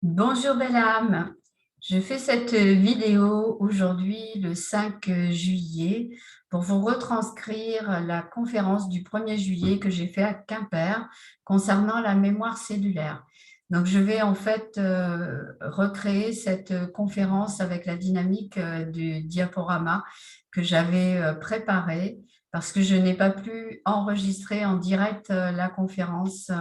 Bonjour belle âme, je fais cette vidéo aujourd'hui le 5 juillet pour vous retranscrire la conférence du 1er juillet que j'ai fait à Quimper concernant la mémoire cellulaire. Donc je vais en fait recréer cette conférence avec la dynamique du diaporama que j'avais préparé parce que je n'ai pas pu enregistrer en direct la conférence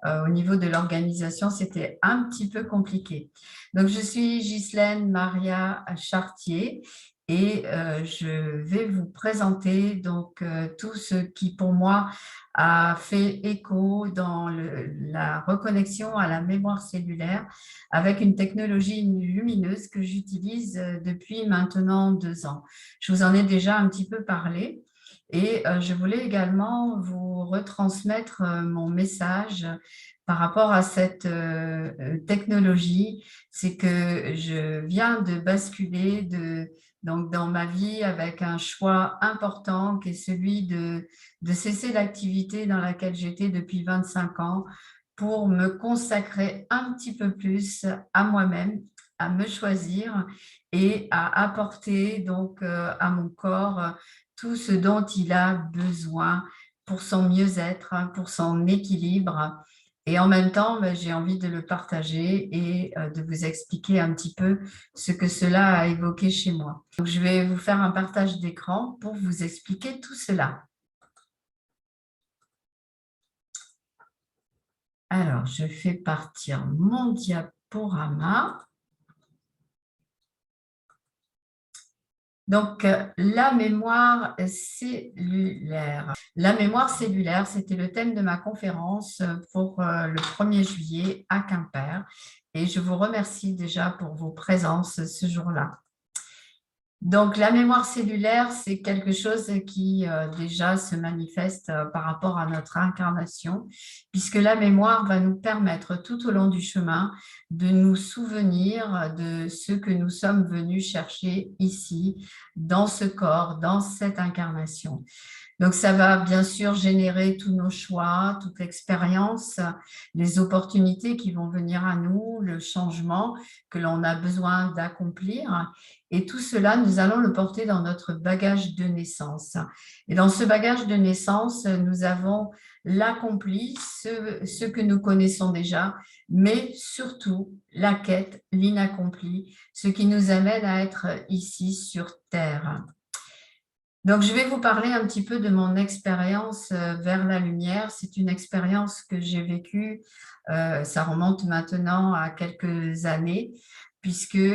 au niveau de l'organisation, c'était un petit peu compliqué. Donc, je suis Ghislaine Maria Chartier et je vais vous présenter donc tout ce qui pour moi a fait écho dans la reconnexion à la mémoire cellulaire avec une technologie lumineuse que j'utilise depuis maintenant 2 ans. Je vous en ai déjà un petit peu parlé. Et je voulais également vous retransmettre mon message par rapport à cette technologie. C'est que je viens de basculer donc dans ma vie avec un choix important qui est celui de cesser l'activité dans laquelle j'étais depuis 25 ans pour me consacrer un petit peu plus à moi-même, à me choisir et à apporter donc à mon corps tout ce dont il a besoin pour son mieux-être, pour son équilibre. Et en même temps, j'ai envie de le partager et de vous expliquer un petit peu ce que cela a évoqué chez moi. Donc, je vais vous faire un partage d'écran pour vous expliquer tout cela. Alors, je fais partir mon diaporama. Donc, la mémoire cellulaire. La mémoire cellulaire, c'était le thème de ma conférence pour le 1er juillet à Quimper. Et je vous remercie déjà pour vos présences ce jour-là. Donc, la mémoire cellulaire, c'est quelque chose qui déjà se manifeste par rapport à notre incarnation, puisque la mémoire va nous permettre tout au long du chemin de nous souvenir de ce que nous sommes venus chercher ici, dans ce corps, dans cette incarnation. Donc, ça va bien sûr générer tous nos choix, toute l'expérience, les opportunités qui vont venir à nous, le changement que l'on a besoin d'accomplir. Et tout cela, nous allons le porter dans notre bagage de naissance. Et dans ce bagage de naissance, nous avons l'accompli, ce que nous connaissons déjà, mais surtout la quête, l'inaccompli, ce qui nous amène à être ici sur Terre. Donc, je vais vous parler un petit peu de mon expérience vers la lumière. C'est une expérience que j'ai vécue, ça remonte maintenant à quelques années, puisque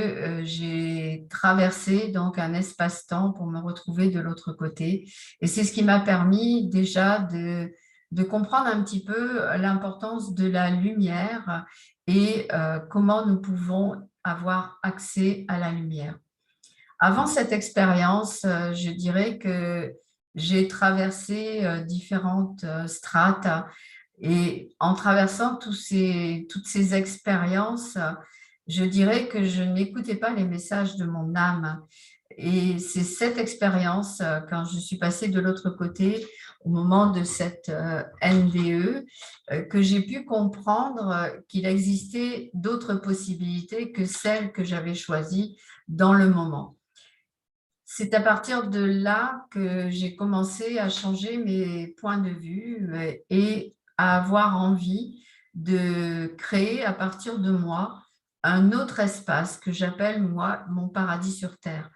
j'ai traversé donc un espace-temps pour me retrouver de l'autre côté. Et c'est ce qui m'a permis déjà de comprendre un petit peu l'importance de la lumière et comment nous pouvons avoir accès à la lumière. Avant cette expérience, je dirais que j'ai traversé différentes strates et en traversant toutes ces expériences, je dirais que je n'écoutais pas les messages de mon âme. Et c'est cette expérience, quand je suis passée de l'autre côté, au moment de cette NDE, que j'ai pu comprendre qu'il existait d'autres possibilités que celles que j'avais choisies dans le moment. C'est à partir de là que j'ai commencé à changer mes points de vue et à avoir envie de créer à partir de moi un autre espace que j'appelle moi mon paradis sur Terre.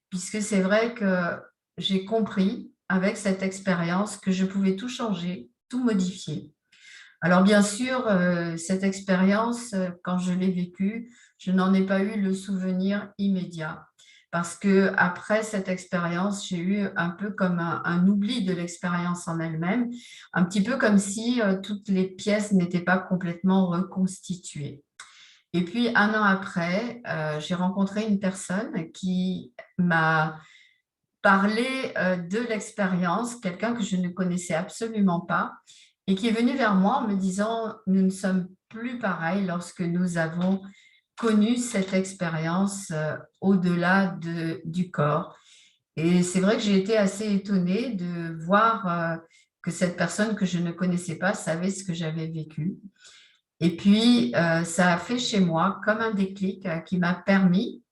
Puisque c'est vrai que j'ai compris avec cette expérience que je pouvais tout changer, tout modifier. Alors bien sûr, cette expérience, quand je l'ai vécue, je n'en ai pas eu le souvenir immédiat parce que après cette expérience, j'ai eu un peu comme un oubli de l'expérience en elle-même, un petit peu comme si toutes les pièces n'étaient pas complètement reconstituées. Et puis, 1 an après, j'ai rencontré une personne qui m'a parlé de l'expérience, quelqu'un que je ne connaissais absolument pas, et qui est venu vers moi en me disant « Nous ne sommes plus pareils lorsque nous avons connu cette expérience au-delà du corps. » Et c'est vrai que j'ai été assez étonnée de voir que cette personne que je ne connaissais pas savait ce que j'avais vécu. Et puis, ça a fait chez moi comme un déclic qui m'a permis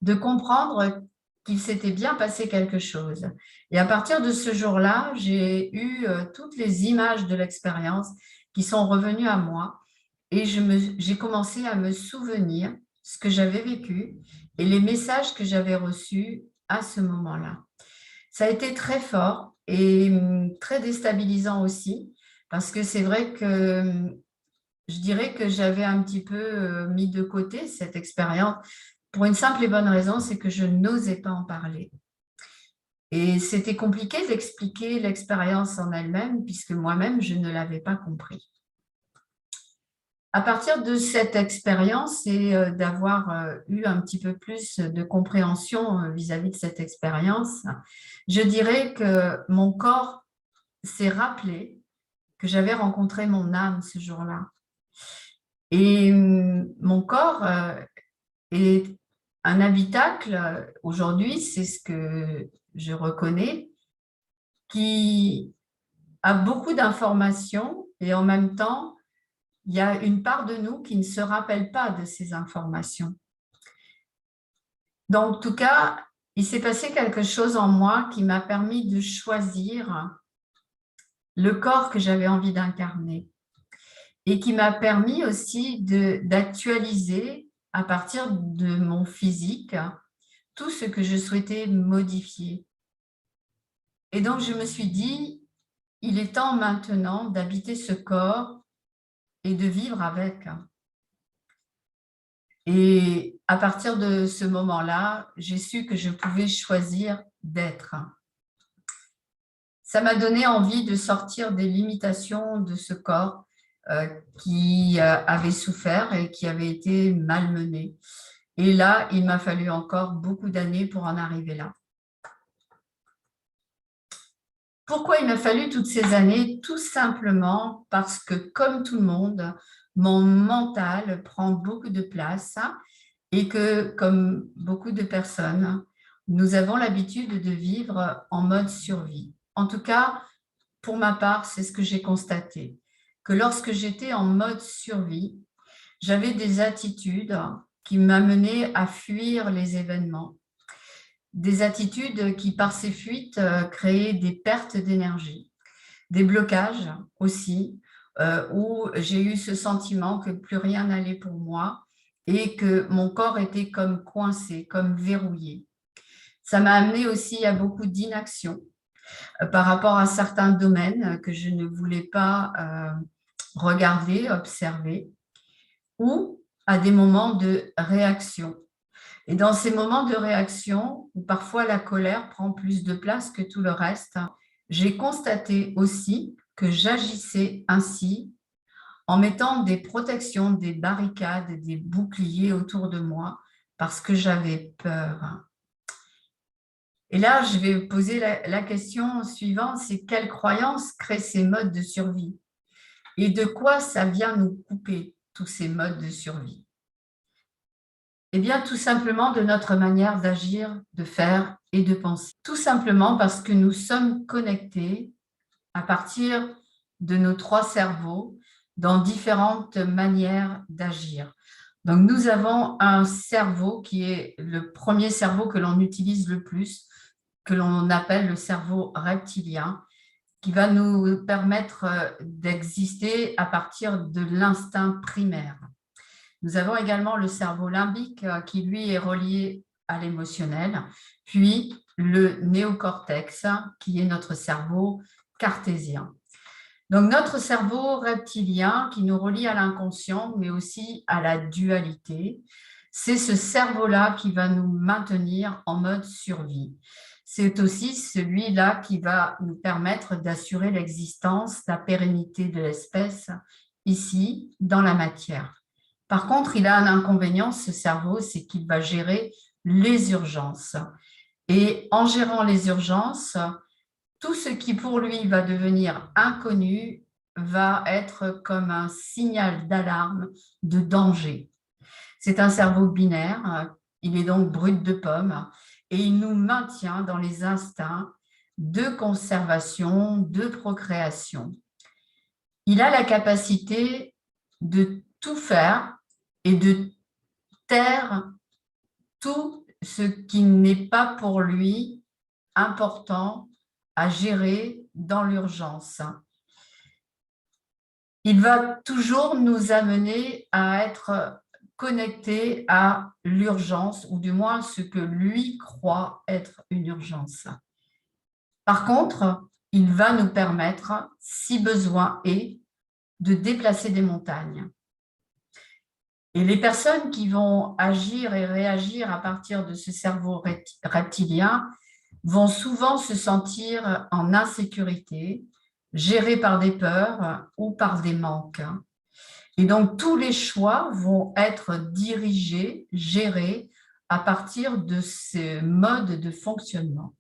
de comprendre qu'il s'était bien passé quelque chose. Et à partir de ce jour-là, j'ai eu toutes les images de l'expérience qui sont revenues à moi et j'ai commencé à me souvenir ce que j'avais vécu et les messages que j'avais reçus à ce moment-là. Ça a été très fort et très déstabilisant aussi, parce que c'est vrai que je dirais que j'avais un petit peu mis de côté cette expérience pour une simple et bonne raison, c'est que je n'osais pas en parler. Et c'était compliqué d'expliquer l'expérience en elle-même, puisque moi-même, je ne l'avais pas compris. À partir de cette expérience et d'avoir eu un petit peu plus de compréhension vis-à-vis de cette expérience, je dirais que mon corps s'est rappelé que j'avais rencontré mon âme ce jour-là. Et mon corps est un habitacle, aujourd'hui, c'est ce que je reconnais, qui a beaucoup d'informations et en même temps, il y a une part de nous qui ne se rappelle pas de ces informations. Donc, en tout cas, il s'est passé quelque chose en moi qui m'a permis de choisir le corps que j'avais envie d'incarner et qui m'a permis aussi d'actualiser à partir de mon physique tout ce que je souhaitais modifier. Et donc, je me suis dit, il est temps maintenant d'habiter ce corps et de vivre avec. Et à partir de ce moment-là, j'ai su que je pouvais choisir d'être. Ça m'a donné envie de sortir des limitations de ce corps qui avait souffert et qui avait été malmené. Et là, il m'a fallu encore beaucoup d'années pour en arriver là. Pourquoi il m'a fallu toutes ces années? Tout simplement parce que, comme tout le monde, mon mental prend beaucoup de place et que, comme beaucoup de personnes, nous avons l'habitude de vivre en mode survie. En tout cas, pour ma part, c'est ce que j'ai constaté, que lorsque j'étais en mode survie, j'avais des attitudes qui m'amenaient à fuir les événements, des attitudes qui, par ces fuites, créaient des pertes d'énergie, des blocages aussi, où j'ai eu ce sentiment que plus rien n'allait pour moi et que mon corps était comme coincé, comme verrouillé. Ça m'a amené aussi à beaucoup d'inaction par rapport à certains domaines que je ne voulais pas regarder, observer, ou à des moments de réaction. Et dans ces moments de réaction, où parfois la colère prend plus de place que tout le reste, j'ai constaté aussi que j'agissais ainsi en mettant des protections, des barricades, des boucliers autour de moi parce que j'avais peur. Et là, je vais poser la question suivante, c'est quelle croyance crée ces modes de survie? Et de quoi ça vient nous couper, tous ces modes de survie? Eh bien, tout simplement de notre manière d'agir, de faire et de penser. Tout simplement parce que nous sommes connectés à partir de nos trois cerveaux dans différentes manières d'agir. Donc, nous avons un cerveau qui est le premier cerveau que l'on utilise le plus, que l'on appelle le cerveau reptilien, qui va nous permettre d'exister à partir de l'instinct primaire. Nous avons également le cerveau limbique qui, lui, est relié à l'émotionnel, puis le néocortex qui est notre cerveau cartésien. Donc, notre cerveau reptilien qui nous relie à l'inconscient, mais aussi à la dualité, c'est ce cerveau-là qui va nous maintenir en mode survie. C'est aussi celui-là qui va nous permettre d'assurer l'existence, la pérennité de l'espèce ici, dans la matière. Par contre, il a un inconvénient, ce cerveau, c'est qu'il va gérer les urgences. Et en gérant les urgences, tout ce qui pour lui va devenir inconnu va être comme un signal d'alarme, de danger. C'est un cerveau binaire, il est donc brut de pomme et il nous maintient dans les instincts de conservation, de procréation. Il a la capacité de tout faire et de taire tout ce qui n'est pas pour lui important à gérer dans l'urgence. Il va toujours nous amener à être connectés à l'urgence, ou du moins ce que lui croit être une urgence. Par contre, il va nous permettre, si besoin est, de déplacer des montagnes. Et les personnes qui vont agir et réagir à partir de ce cerveau reptilien vont souvent se sentir en insécurité, gérées par des peurs ou par des manques. Et donc, tous les choix vont être dirigés, gérés à partir de ce mode de fonctionnement.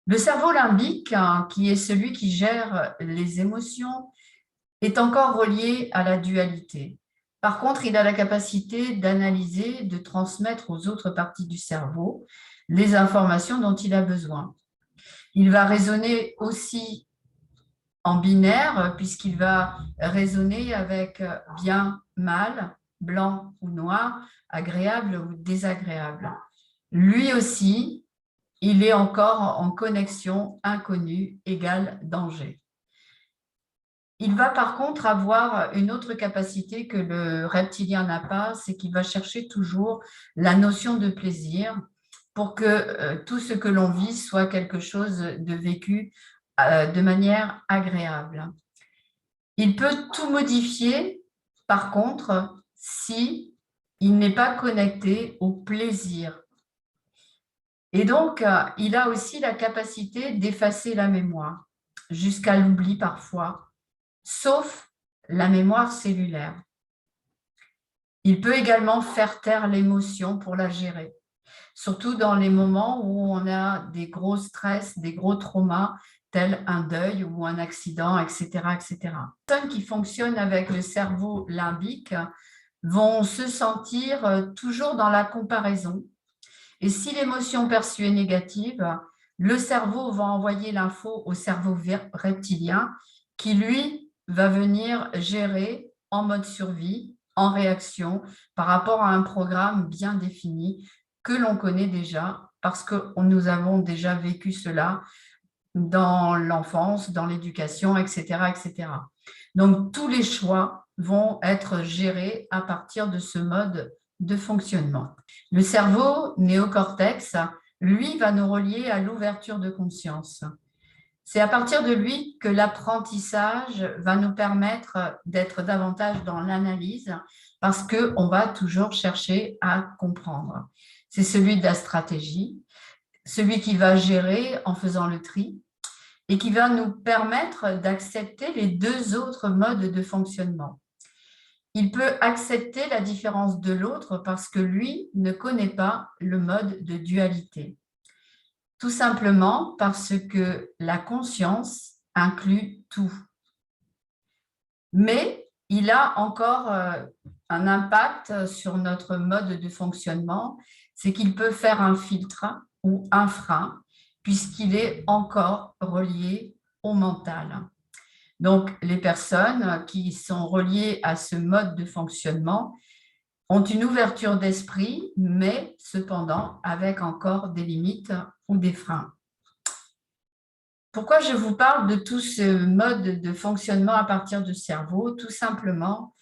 Le cerveau limbique, qui est celui qui gère les émotions, est encore relié à la dualité. Par contre, il a la capacité d'analyser, de transmettre aux autres parties du cerveau les informations dont il a besoin. Il va raisonner aussi en binaire, puisqu'il va raisonner avec bien, mal, blanc ou noir, agréable ou désagréable. Lui aussi, il est encore en connexion inconnu égale danger. Il va par contre avoir une autre capacité que le reptilien n'a pas, c'est qu'il va chercher toujours la notion de plaisir pour que tout ce que l'on vit soit quelque chose de vécu de manière agréable. Il peut tout modifier, par contre, si il n'est pas connecté au plaisir. Et donc, il a aussi la capacité d'effacer la mémoire, jusqu'à l'oubli parfois, sauf la mémoire cellulaire. Il peut également faire taire l'émotion pour la gérer, surtout dans les moments où on a des gros stress, des gros traumas, tels un deuil ou un accident, etc., etc. Les personnes qui fonctionnent avec le cerveau limbique vont se sentir toujours dans la comparaison. Et si l'émotion perçue est négative, le cerveau va envoyer l'info au cerveau reptilien qui, lui, va venir gérer en mode survie, en réaction, par rapport à un programme bien défini que l'on connaît déjà, parce que nous avons déjà vécu cela dans l'enfance, dans l'éducation, etc., etc. Donc, tous les choix vont être gérés à partir de ce mode de fonctionnement. Le cerveau néocortex, lui, va nous relier à l'ouverture de conscience. C'est à partir de lui que l'apprentissage va nous permettre d'être davantage dans l'analyse parce qu'on va toujours chercher à comprendre. C'est celui de la stratégie, celui qui va gérer en faisant le tri et qui va nous permettre d'accepter les deux autres modes de fonctionnement. Il peut accepter la différence de l'autre parce que lui ne connaît pas le mode de dualité. Tout simplement parce que la conscience inclut tout. Mais il a encore un impact sur notre mode de fonctionnement, c'est qu'il peut faire un filtre ou un frein, puisqu'il est encore relié au mental. Donc, les personnes qui sont reliées à ce mode de fonctionnement ont une ouverture d'esprit, mais cependant avec encore des limites ou des freins. Pourquoi je vous parle de tout ce mode de fonctionnement à partir du cerveau? Tout simplement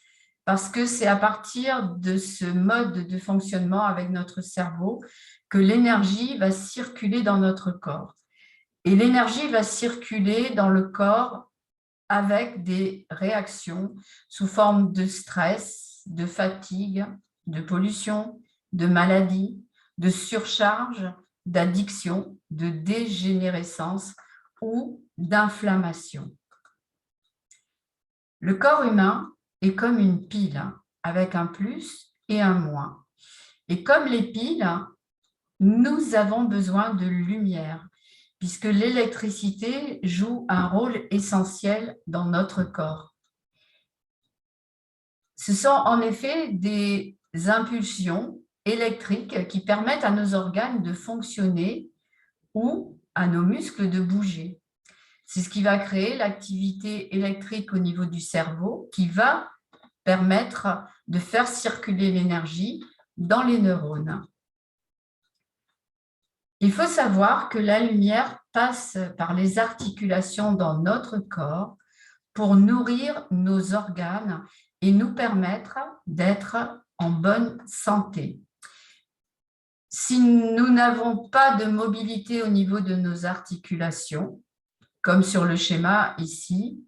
parce que c'est à partir de ce mode de fonctionnement avec notre cerveau que l'énergie va circuler dans notre corps. Et l'énergie va circuler dans le corps avec des réactions sous forme de stress, de fatigue, de pollution, de maladie, de surcharge, d'addiction, de dégénérescence ou d'inflammation. Le corps humain est comme une pile avec un plus et un moins. Et comme les piles, nous avons besoin de lumière puisque l'électricité joue un rôle essentiel dans notre corps. Ce sont en effet des impulsions électriques qui permettent à nos organes de fonctionner ou à nos muscles de bouger. C'est ce qui va créer l'activité électrique au niveau du cerveau qui va permettre de faire circuler l'énergie dans les neurones. Il faut savoir que la lumière passe par les articulations dans notre corps pour nourrir nos organes et nous permettre d'être en bonne santé. Si nous n'avons pas de mobilité au niveau de nos articulations, comme sur le schéma ici,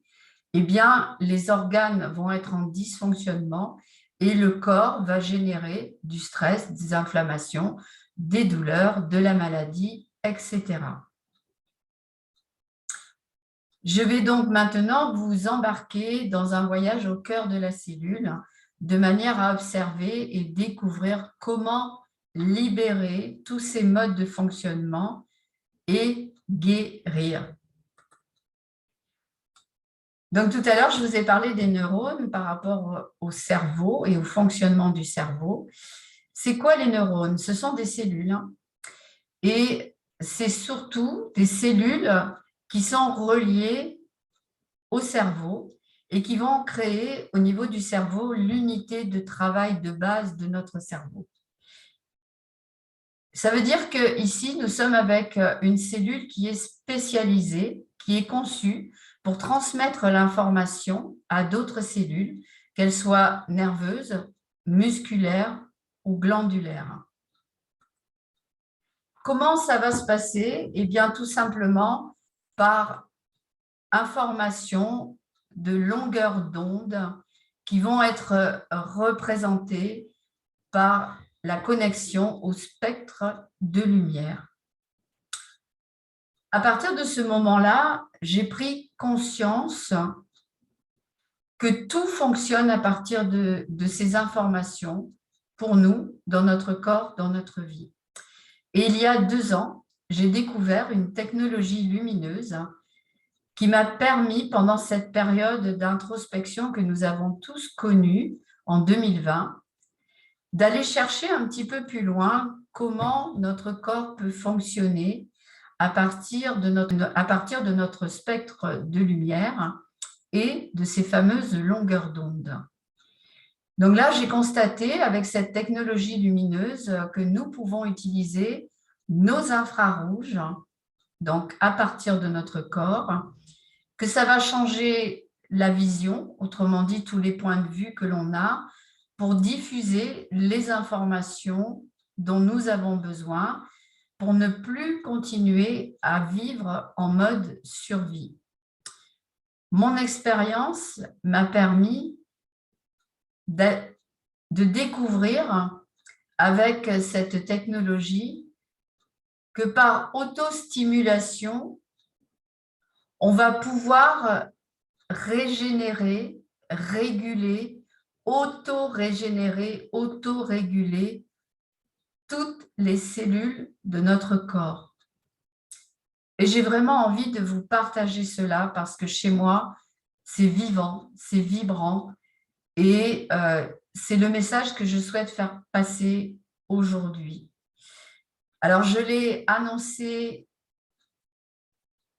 eh bien, les organes vont être en dysfonctionnement et le corps va générer du stress, des inflammations, des douleurs, de la maladie, etc. Je vais donc maintenant vous embarquer dans un voyage au cœur de la cellule de manière à observer et découvrir comment libérer tous ces modes de fonctionnement et guérir. Donc, tout à l'heure, je vous ai parlé des neurones par rapport au cerveau et au fonctionnement du cerveau. C'est quoi les neurones? Ce sont des cellules et c'est surtout des cellules qui sont reliées au cerveau et qui vont créer au niveau du cerveau l'unité de travail de base de notre cerveau. Ça veut dire qu'ici, nous sommes avec une cellule qui est spécialisée, qui est conçue pour transmettre l'information à d'autres cellules, qu'elles soient nerveuses, musculaires ou glandulaires. Comment ça va se passer? Eh bien, tout simplement par informations de longueur d'onde qui vont être représentées par la connexion au spectre de lumière. À partir de ce moment-là, j'ai pris conscience que tout fonctionne à partir de ces informations pour nous, dans notre corps, dans notre vie. Et il y a 2 ans, j'ai découvert une technologie lumineuse qui m'a permis, pendant cette période d'introspection que nous avons tous connue en 2020, d'aller chercher un petit peu plus loin comment notre corps peut fonctionner à partir de notre spectre de lumière et de ces fameuses longueurs d'onde. Donc là, j'ai constaté avec cette technologie lumineuse que nous pouvons utiliser nos infrarouges, donc à partir de notre corps, que ça va changer la vision, autrement dit tous les points de vue que l'on a, pour diffuser les informations dont nous avons besoin pour ne plus continuer à vivre en mode survie. Mon expérience m'a permis de découvrir avec cette technologie que par autostimulation, on va pouvoir régénérer, réguler, auto-régénérer, auto-réguler toutes les cellules de notre corps. Et j'ai vraiment envie de vous partager cela parce que chez moi, c'est vivant, c'est vibrant et c'est le message que je souhaite faire passer aujourd'hui. Alors, je l'ai annoncé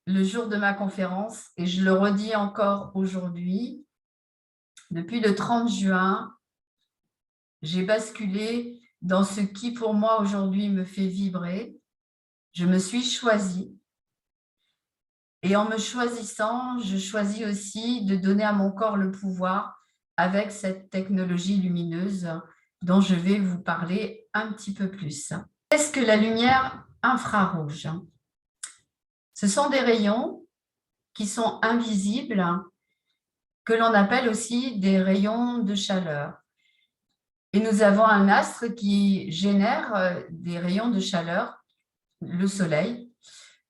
le jour de ma conférence et je le redis encore aujourd'hui. Depuis le 30 juin, j'ai basculé dans ce qui pour moi aujourd'hui me fait vibrer. Je me suis choisie. Et en me choisissant, je choisis aussi de donner à mon corps le pouvoir avec cette technologie lumineuse dont je vais vous parler un petit peu plus. Qu'est-ce que la lumière infrarouge? Ce sont des rayons qui sont invisibles, que l'on appelle aussi des rayons de chaleur. Et nous avons un astre qui génère des rayons de chaleur, le Soleil.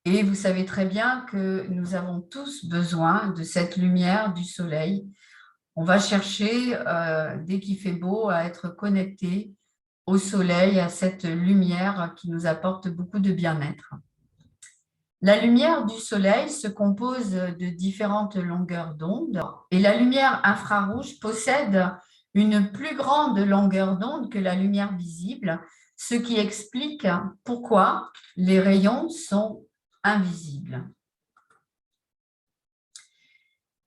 Et vous savez très bien que nous avons tous besoin de cette lumière du soleil. On va chercher, dès qu'il fait beau, à être connecté au soleil, à cette lumière qui nous apporte beaucoup de bien-être. La lumière du soleil se compose de différentes longueurs d'onde et la lumière infrarouge possède une plus grande longueur d'onde que la lumière visible, ce qui explique pourquoi les rayons sont invisible.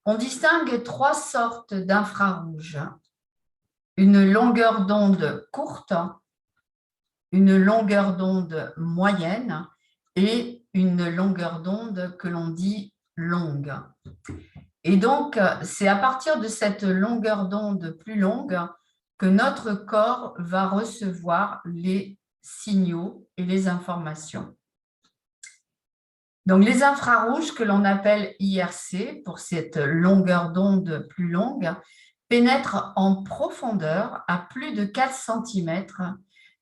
On distingue trois sortes d'infrarouge. Une longueur d'onde courte, une longueur d'onde moyenne et une longueur d'onde que l'on dit longue. Et donc, c'est à partir de cette longueur d'onde plus longue que notre corps va recevoir les signaux et les informations. Donc, les infrarouges que l'on appelle IRC, pour cette longueur d'onde plus longue, pénètrent en profondeur à plus de 4 cm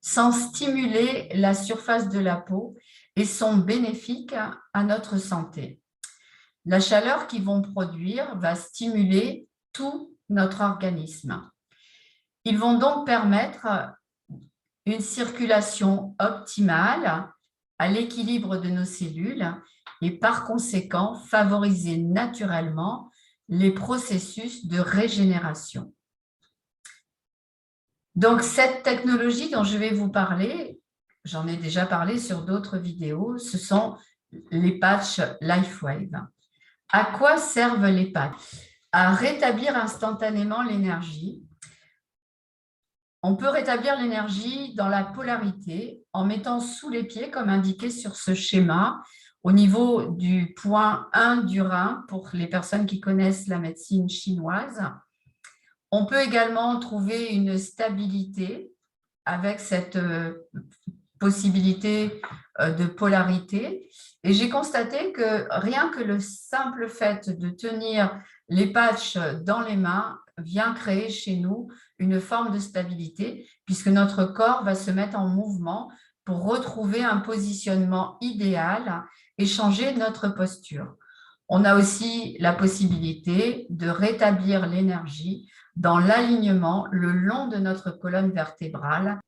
sans stimuler la surface de la peau et sont bénéfiques à notre santé. La chaleur qu'ils vont produire va stimuler tout notre organisme. Ils vont donc permettre une circulation optimale à l'équilibre de nos cellules et par conséquent favoriser naturellement les processus de régénération. Donc cette technologie dont je vais vous parler, j'en ai déjà parlé sur d'autres vidéos, ce sont les patchs LifeWave. À quoi servent les patchs? À rétablir instantanément l'énergie. On peut rétablir l'énergie dans la polarité en mettant sous les pieds, comme indiqué sur ce schéma, au niveau du point 1 du rein, pour les personnes qui connaissent la médecine chinoise. On peut également trouver une stabilité avec cette possibilité de polarité. Et j'ai constaté que rien que le simple fait de tenir les patchs dans les mains vient créer chez nous une forme de stabilité, puisque notre corps va se mettre en mouvement pour retrouver un positionnement idéal et changer notre posture. On a aussi la possibilité de rétablir l'énergie dans l'alignement le long de notre colonne vertébrale.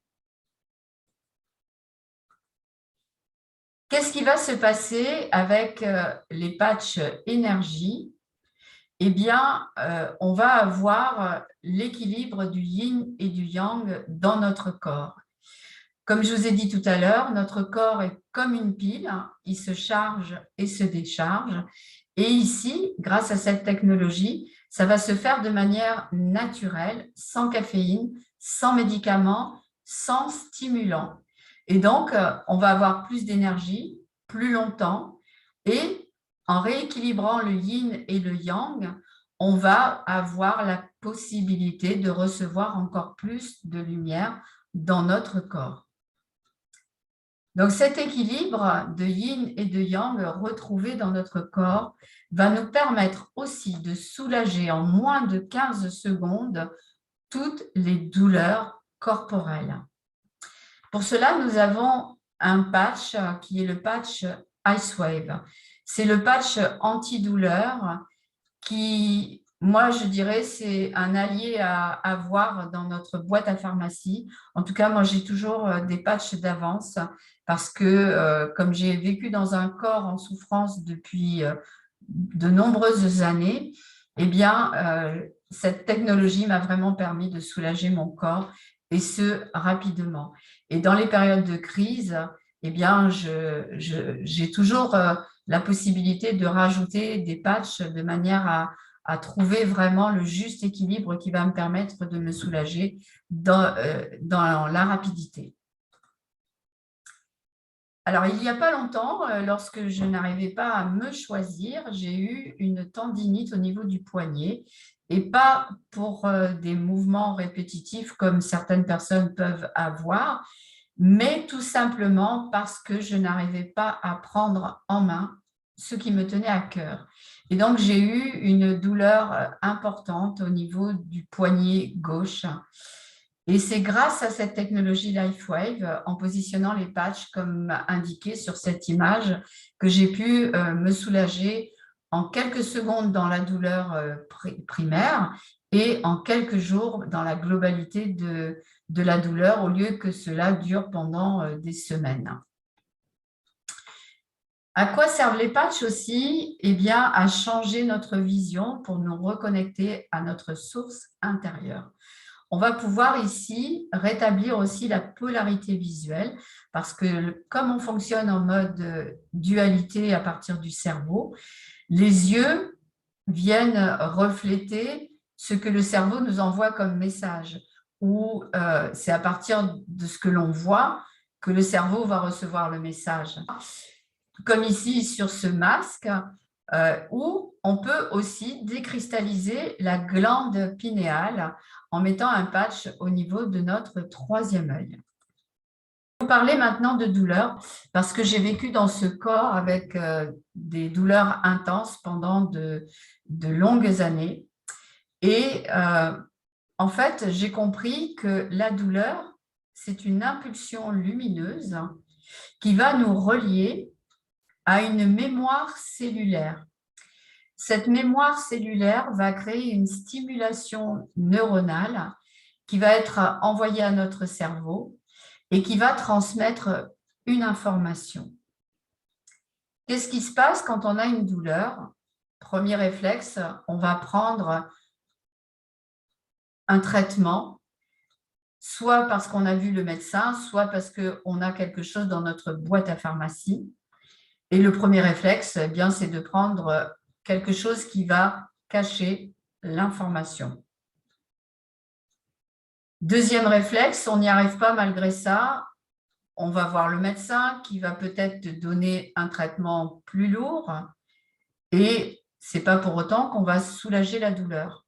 Qu'est-ce qui va se passer avec les patchs énergie? Eh bien, on va avoir l'équilibre du yin et du yang dans notre corps. Comme je vous ai dit tout à l'heure, notre corps est comme une pile, il se charge et se décharge. Et ici, grâce à cette technologie, ça va se faire de manière naturelle, sans caféine, sans médicaments, sans stimulant. Et donc, on va avoir plus d'énergie, plus longtemps, et en rééquilibrant le yin et le yang, on va avoir la possibilité de recevoir encore plus de lumière dans notre corps. Donc, cet équilibre de yin et de yang retrouvé dans notre corps va nous permettre aussi de soulager en moins de 15 secondes toutes les douleurs corporelles. Pour cela, nous avons un patch qui est le patch IceWave. C'est le patch antidouleur qui, moi, je dirais, c'est un allié à avoir dans notre boîte à pharmacie. En tout cas, moi, j'ai toujours des patchs d'avance parce que, comme j'ai vécu dans un corps en souffrance depuis de nombreuses années, eh bien, cette technologie m'a vraiment permis de soulager mon corps et ce, rapidement. Et dans les périodes de crise, eh bien, j'ai toujours la possibilité de rajouter des patchs de manière à trouver vraiment le juste équilibre qui va me permettre de me soulager dans la rapidité. Alors, il n'y a pas longtemps, lorsque je n'arrivais pas à me choisir, j'ai eu une tendinite au niveau du poignet et pas pour des mouvements répétitifs comme certaines personnes peuvent avoir, mais tout simplement parce que je n'arrivais pas à prendre en main ce qui me tenait à cœur. Et donc, j'ai eu une douleur importante au niveau du poignet gauche. Et c'est grâce à cette technologie LifeWave, en positionnant les patchs comme indiqué sur cette image, que j'ai pu me soulager en quelques secondes dans la douleur primaire et en quelques jours dans la globalité de la douleur, au lieu que cela dure pendant des semaines. À quoi servent les patchs aussi? Eh bien, à changer notre vision pour nous reconnecter à notre source intérieure. On va pouvoir ici rétablir aussi la polarité visuelle parce que comme on fonctionne en mode dualité à partir du cerveau, les yeux viennent refléter ce que le cerveau nous envoie comme message. Ou c'est à partir de ce que l'on voit que le cerveau va recevoir le message. Comme ici sur ce masque, où on peut aussi décristalliser la glande pinéale en mettant un patch au niveau de notre troisième œil. Je vais vous parler maintenant de douleur parce que j'ai vécu dans ce corps avec des douleurs intenses pendant de longues années. Et en fait, j'ai compris que la douleur, c'est une impulsion lumineuse qui va nous relier à une mémoire cellulaire. Cette mémoire cellulaire va créer une stimulation neuronale qui va être envoyée à notre cerveau et qui va transmettre une information. Qu'est-ce qui se passe quand on a une douleur? Premier réflexe, on va prendre un traitement, soit parce qu'on a vu le médecin, soit parce qu'on a quelque chose dans notre boîte à pharmacie. Et le premier réflexe, eh bien, c'est de prendre quelque chose qui va cacher l'information. Deuxième réflexe, on n'y arrive pas malgré ça, on va voir le médecin qui va peut-être donner un traitement plus lourd et ce n'est pas pour autant qu'on va soulager la douleur.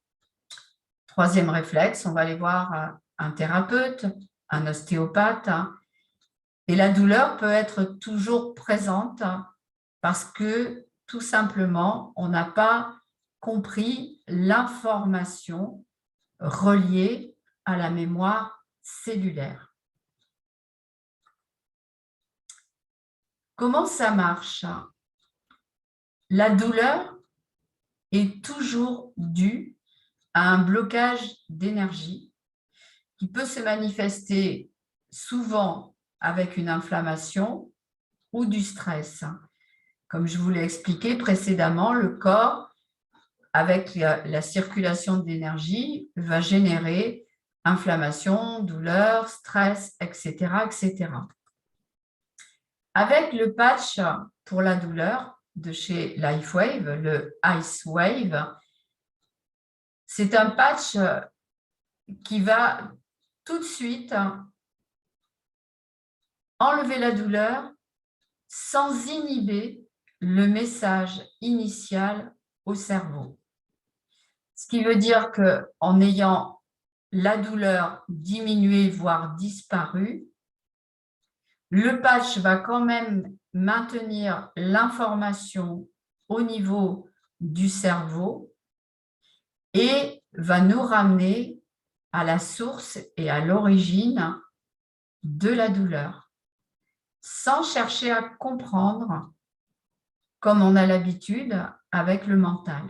Troisième réflexe, on va aller voir un thérapeute, un ostéopathe et la douleur peut être toujours présente parce que tout simplement, on n'a pas compris l'information reliée à la mémoire cellulaire. Comment ça marche? La douleur est toujours due à un blocage d'énergie qui peut se manifester souvent avec une inflammation ou du stress. Comme je vous l'ai expliqué précédemment, le corps, avec la circulation d'énergie, va générer inflammation, douleur, stress, etc., etc. Avec le patch pour la douleur de chez LifeWave, le IceWave, c'est un patch qui va tout de suite enlever la douleur sans inhiber le message initial au cerveau. Ce qui veut dire qu'en ayant la douleur diminuée, voire disparue, le patch va quand même maintenir l'information au niveau du cerveau et va nous ramener à la source et à l'origine de la douleur, sans chercher à comprendre comme on a l'habitude avec le mental.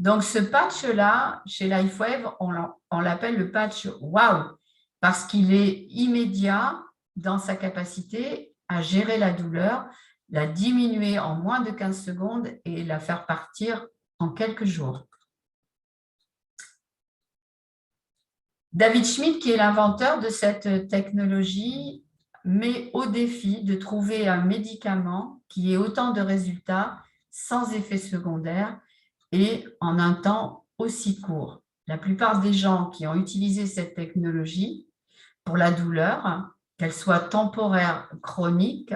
Donc, ce patch-là, chez LifeWave, on l'appelle le patch WOW parce qu'il est immédiat dans sa capacité à gérer la douleur, la diminuer en moins de 15 secondes et la faire partir en quelques jours. David Schmidt, qui est l'inventeur de cette technologie, met au défi de trouver un médicament qui ait autant de résultats sans effet secondaire et en un temps aussi court. La plupart des gens qui ont utilisé cette technologie pour la douleur, qu'elle soit temporaire, chronique,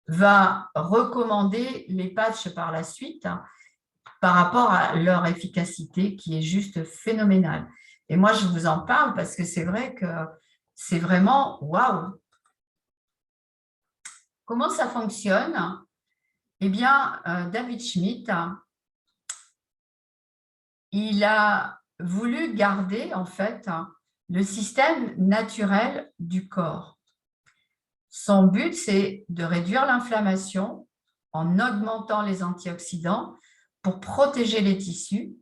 va recommander les patchs par la suite par rapport à leur efficacité qui est juste phénoménale. Et moi, je vous en parle parce que c'est vrai que c'est vraiment waouh! Comment ça fonctionne? Eh bien, David Schmidt, il a voulu garder en fait le système naturel du corps. Son but, c'est de réduire l'inflammation en augmentant les antioxydants pour protéger les tissus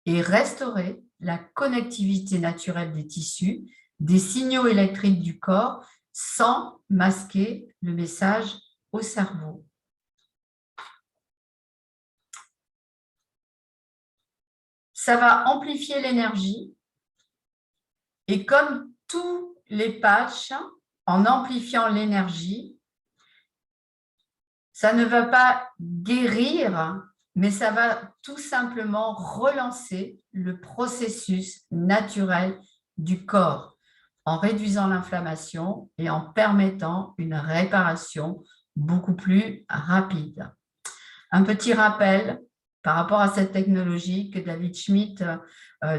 et restaurer la connectivité naturelle des tissus, des signaux électriques du corps, sans masquer le message au cerveau. Ça va amplifier l'énergie et comme tous les patchs, en amplifiant l'énergie, ça ne va pas guérir mais ça va tout simplement relancer le processus naturel du corps en réduisant l'inflammation et en permettant une réparation beaucoup plus rapide. Un petit rappel par rapport à cette technologie que David Schmidt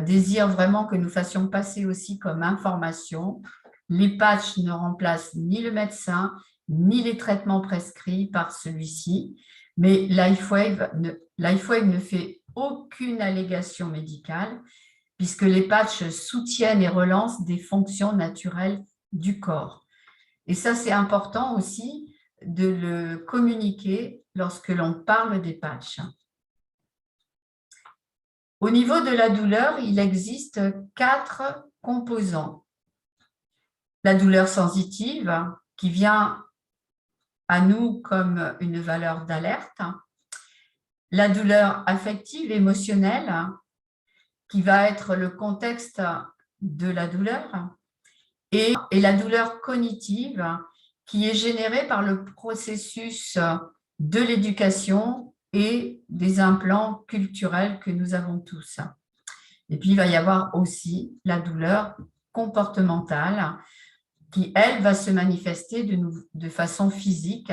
désire vraiment que nous fassions passer aussi comme information. Les patchs ne remplacent ni le médecin, ni les traitements prescrits par celui-ci, mais LifeWave ne fait aucune allégation médicale puisque les patchs soutiennent et relancent des fonctions naturelles du corps. Et ça, c'est important aussi de le communiquer lorsque l'on parle des patchs. Au niveau de la douleur, il existe 4 composants. La douleur sensitive, qui vient à nous comme une valeur d'alerte. La douleur affective, émotionnelle, qui va être le contexte de la douleur. Et la douleur cognitive, qui est générée par le processus de l'éducation et des implants culturels que nous avons tous. Et puis, il va y avoir aussi la douleur comportementale qui, elle, va se manifester de façon physique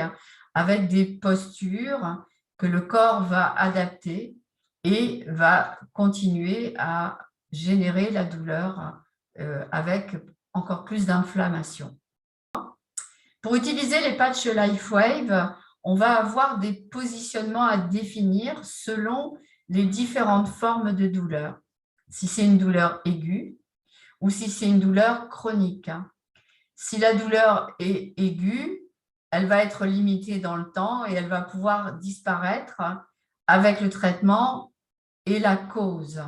avec des postures que le corps va adapter et va continuer à générer la douleur avec encore plus d'inflammation. Pour utiliser les patchs LifeWave, on va avoir des positionnements à définir selon les différentes formes de douleur. Si c'est une douleur aiguë ou si c'est une douleur chronique. Si la douleur est aiguë, elle va être limitée dans le temps et elle va pouvoir disparaître avec le traitement et la cause.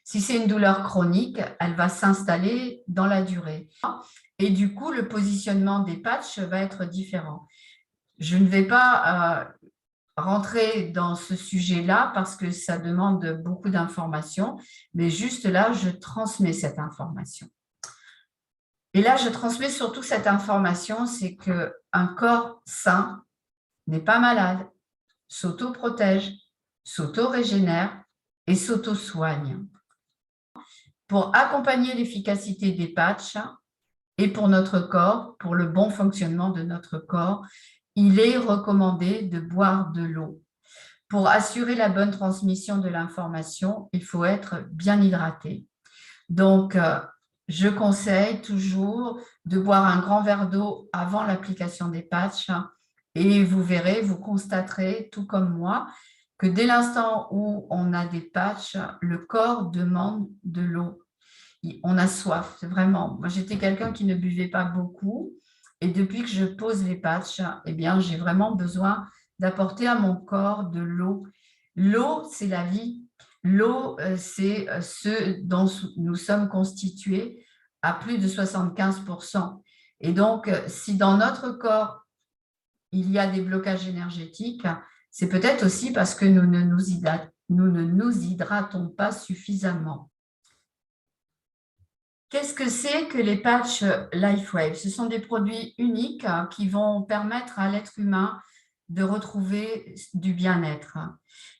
Si c'est une douleur chronique, elle va s'installer dans la durée. Et du coup, le positionnement des patchs va être différent. Je ne vais pas rentrer dans ce sujet-là parce que ça demande beaucoup d'informations, mais juste là, je transmets cette information. Et là, je transmets surtout cette information, c'est qu'un corps sain n'est pas malade, s'auto-protège, s'auto-régénère et s'auto-soigne. Pour accompagner l'efficacité des patchs et pour notre corps, pour le bon fonctionnement de notre corps, il est recommandé de boire de l'eau. Pour assurer la bonne transmission de l'information, il faut être bien hydraté. Donc, je conseille toujours de boire un grand verre d'eau avant l'application des patchs et vous verrez, vous constaterez, tout comme moi, que dès l'instant où on a des patchs, le corps demande de l'eau. On a soif, c'est vraiment. Moi, j'étais quelqu'un qui ne buvait pas beaucoup et depuis que je pose les patchs, eh bien, j'ai vraiment besoin d'apporter à mon corps de l'eau. L'eau, c'est la vie. L'eau, c'est ce dont nous sommes constitués à plus de 75%. Et donc, si dans notre corps, il y a des blocages énergétiques, c'est peut-être aussi parce que nous ne nous hydratons pas suffisamment. Qu'est-ce que c'est que les patchs LifeWave? Ce sont des produits uniques qui vont permettre à l'être humain de retrouver du bien-être.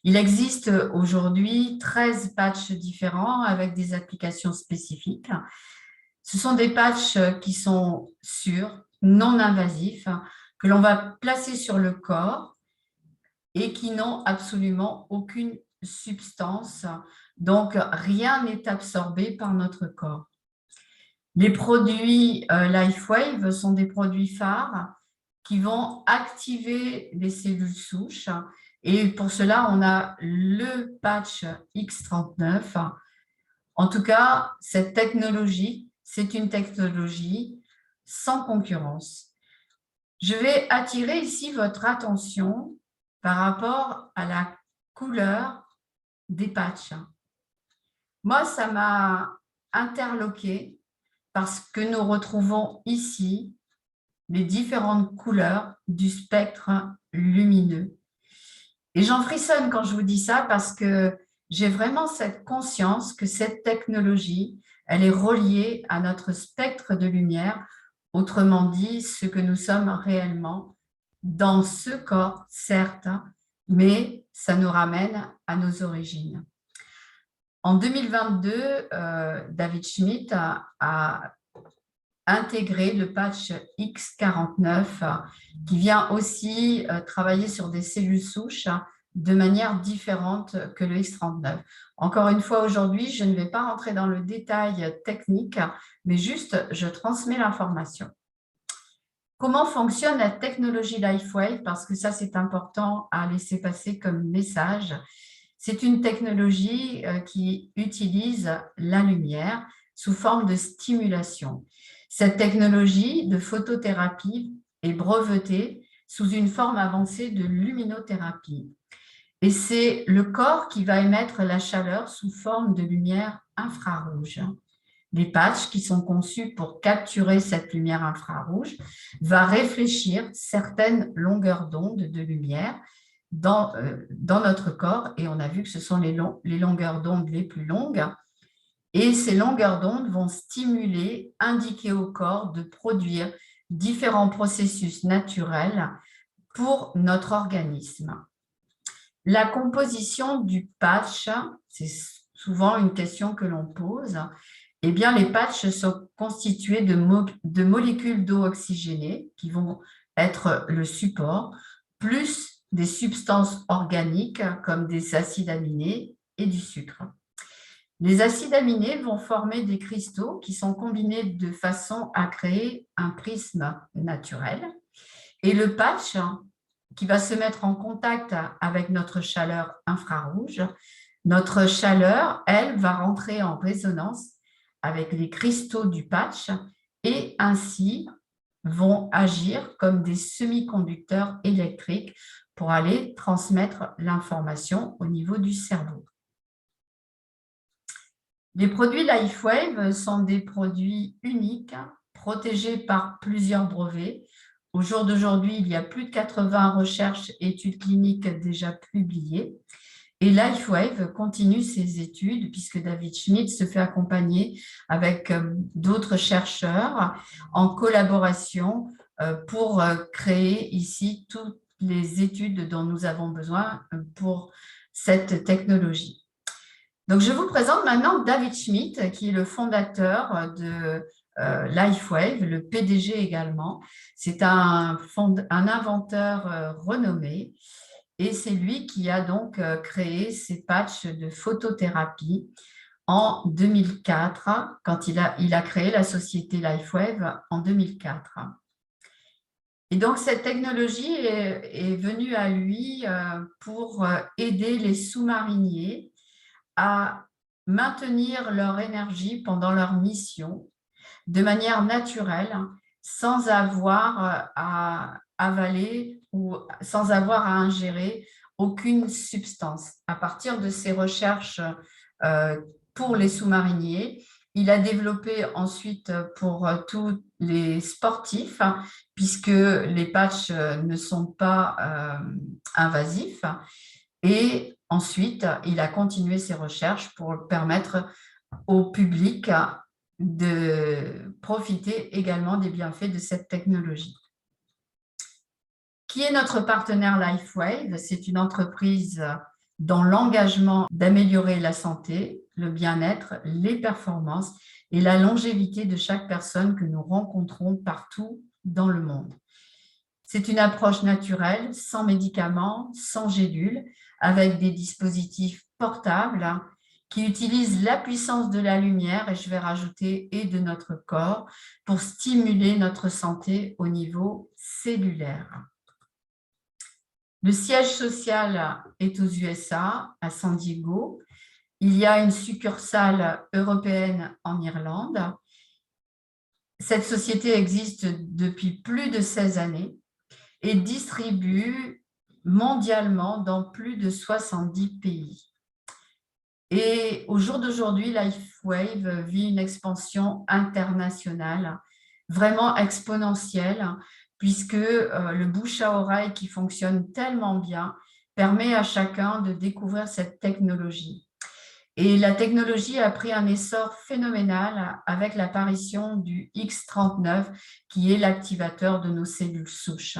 Il existe aujourd'hui 13 patchs différents avec des applications spécifiques. Ce sont des patchs qui sont sûrs, non invasifs, que l'on va placer sur le corps et qui n'ont absolument aucune substance. Donc, rien n'est absorbé par notre corps. Les produits LifeWave sont des produits phares qui vont activer les cellules souches. Et pour cela, on a le patch X39. En tout cas, cette technologie, c'est une technologie sans concurrence. Je vais attirer ici votre attention par rapport à la couleur des patchs. Moi, ça m'a interloqué parce que nous retrouvons ici les différentes couleurs du spectre lumineux. Et j'en frissonne quand je vous dis ça parce que j'ai vraiment cette conscience que cette technologie, elle est reliée à notre spectre de lumière, autrement dit, ce que nous sommes réellement dans ce corps, certes, mais ça nous ramène à nos origines. En 2022, David Schmidt a intégré le patch X49 qui vient aussi travailler sur des cellules souches de manière différente que le X39. Encore une fois, aujourd'hui, je ne vais pas rentrer dans le détail technique, mais juste je transmets l'information. Comment fonctionne la technologie LifeWave? Parce que ça, c'est important à laisser passer comme message. C'est une technologie qui utilise la lumière sous forme de stimulation. Cette technologie de photothérapie est brevetée sous une forme avancée de luminothérapie. Et c'est le corps qui va émettre la chaleur sous forme de lumière infrarouge. Les patchs qui sont conçus pour capturer cette lumière infrarouge va réfléchir certaines longueurs d'onde de lumière dans notre corps, et on a vu que ce sont les longueurs d'onde les plus longues, et ces longueurs d'onde vont stimuler, indiquer au corps de produire différents processus naturels pour notre organisme. La composition du patch, c'est souvent une question que l'on pose. Eh bien, les patchs sont constitués de molécules d'eau oxygénée qui vont être le support, plus des substances organiques comme des acides aminés et du sucre. Les acides aminés vont former des cristaux qui sont combinés de façon à créer un prisme naturel. Et le patch, qui va se mettre en contact avec notre chaleur infrarouge, notre chaleur, elle, va rentrer en résonance avec les cristaux du patch et ainsi vont agir comme des semi-conducteurs électriques pour aller transmettre l'information au niveau du cerveau. Les produits LifeWave sont des produits uniques, protégés par plusieurs brevets. Au jour d'aujourd'hui, il y a plus de 80 recherches et études cliniques déjà publiées. Et LifeWave continue ses études puisque David Schmidt se fait accompagner avec d'autres chercheurs en collaboration pour créer ici toutes les études dont nous avons besoin pour cette technologie. Donc, je vous présente maintenant David Schmidt, qui est le fondateur de LifeWave, le PDG également. C'est un inventeur renommé. Et c'est lui qui a donc créé ces patchs de photothérapie en 2004, quand il a créé la société LifeWave en 2004. Et donc, cette technologie est venue à lui pour aider les sous-mariniers à maintenir leur énergie pendant leur mission de manière naturelle, sans avoir à avaler ou sans avoir à ingérer aucune substance. À partir de ses recherches pour les sous-mariniers, il a développé ensuite pour tous les sportifs, puisque les patchs ne sont pas invasifs. Et ensuite, il a continué ses recherches pour permettre au public de profiter également des bienfaits de cette technologie. Qui est notre partenaire LifeWave? C'est une entreprise dont l'engagement d'améliorer la santé, le bien-être, les performances et la longévité de chaque personne que nous rencontrons partout dans le monde. C'est une approche naturelle, sans médicaments, sans gélules, avec des dispositifs portables qui utilisent la puissance de la lumière, et je vais rajouter, et de notre corps, pour stimuler notre santé au niveau cellulaire. Le siège social est aux USA, à San Diego. Il y a une succursale européenne en Irlande. Cette société existe depuis plus de 16 années et distribue mondialement dans plus de 70 pays. Et au jour d'aujourd'hui, LifeWave vit une expansion internationale, vraiment exponentielle, puisque le bouche à oreille qui fonctionne tellement bien permet à chacun de découvrir cette technologie. Et la technologie a pris un essor phénoménal avec l'apparition du X39, qui est l'activateur de nos cellules souches.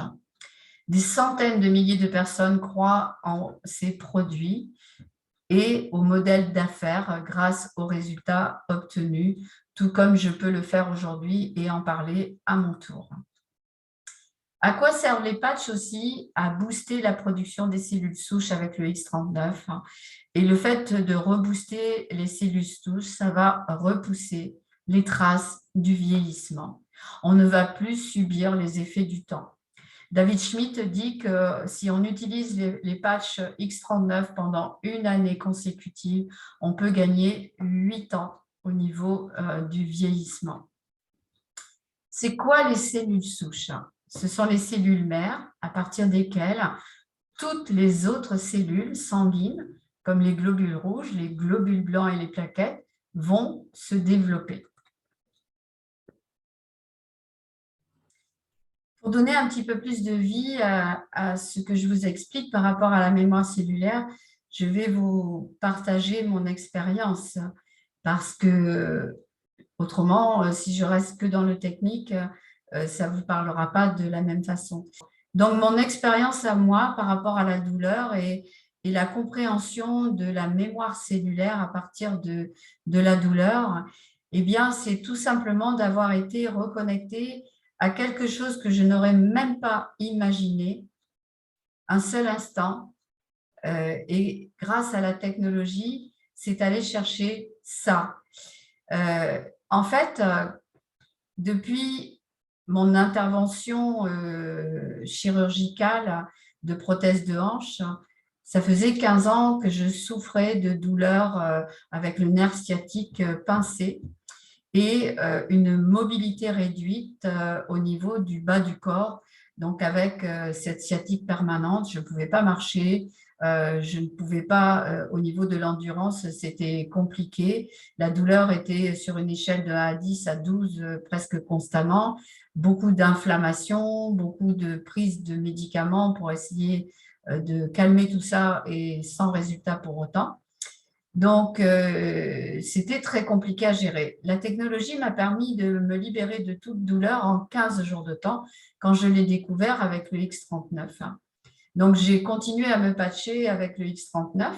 Des centaines de milliers de personnes croient en ces produits et au modèle d'affaires grâce aux résultats obtenus, tout comme je peux le faire aujourd'hui et en parler à mon tour. À quoi servent les patchs aussi? À booster la production des cellules souches avec le X39. Et le fait de rebooster les cellules souches, ça va repousser les traces du vieillissement. On ne va plus subir les effets du temps. David Schmidt dit que si on utilise les patchs X39 pendant une année consécutive, on peut gagner 8 ans au niveau du vieillissement. C'est quoi les cellules souches? Ce sont les cellules mères à partir desquelles toutes les autres cellules sanguines, comme les globules rouges, les globules blancs et les plaquettes, vont se développer. Pour donner un petit peu plus de vie à ce que je vous explique par rapport à la mémoire cellulaire, je vais vous partager mon expérience parce que autrement, si je reste que dans le technique, ça ne vous parlera pas de la même façon. Donc, mon expérience à moi par rapport à la douleur et la compréhension de la mémoire cellulaire à partir de la douleur, eh bien, c'est tout simplement d'avoir été reconnectée à quelque chose que je n'aurais même pas imaginé un seul instant. Et grâce à la technologie, c'est aller chercher ça. En fait, depuis mon intervention chirurgicale de prothèse de hanche, ça faisait 15 ans que je souffrais de douleurs avec le nerf sciatique pincé et une mobilité réduite au niveau du bas du corps. Donc, avec cette sciatique permanente, je ne pouvais pas marcher, je ne pouvais pas, au niveau de l'endurance, c'était compliqué. La douleur était sur une échelle de 1 à 10 à 12 presque constamment. Beaucoup d'inflammation, beaucoup de prise de médicaments pour essayer de calmer tout ça et sans résultat pour autant. Donc, c'était très compliqué à gérer. La technologie m'a permis de me libérer de toute douleur en 15 jours de temps quand je l'ai découvert avec le X39. Donc, j'ai continué à me patcher avec le X39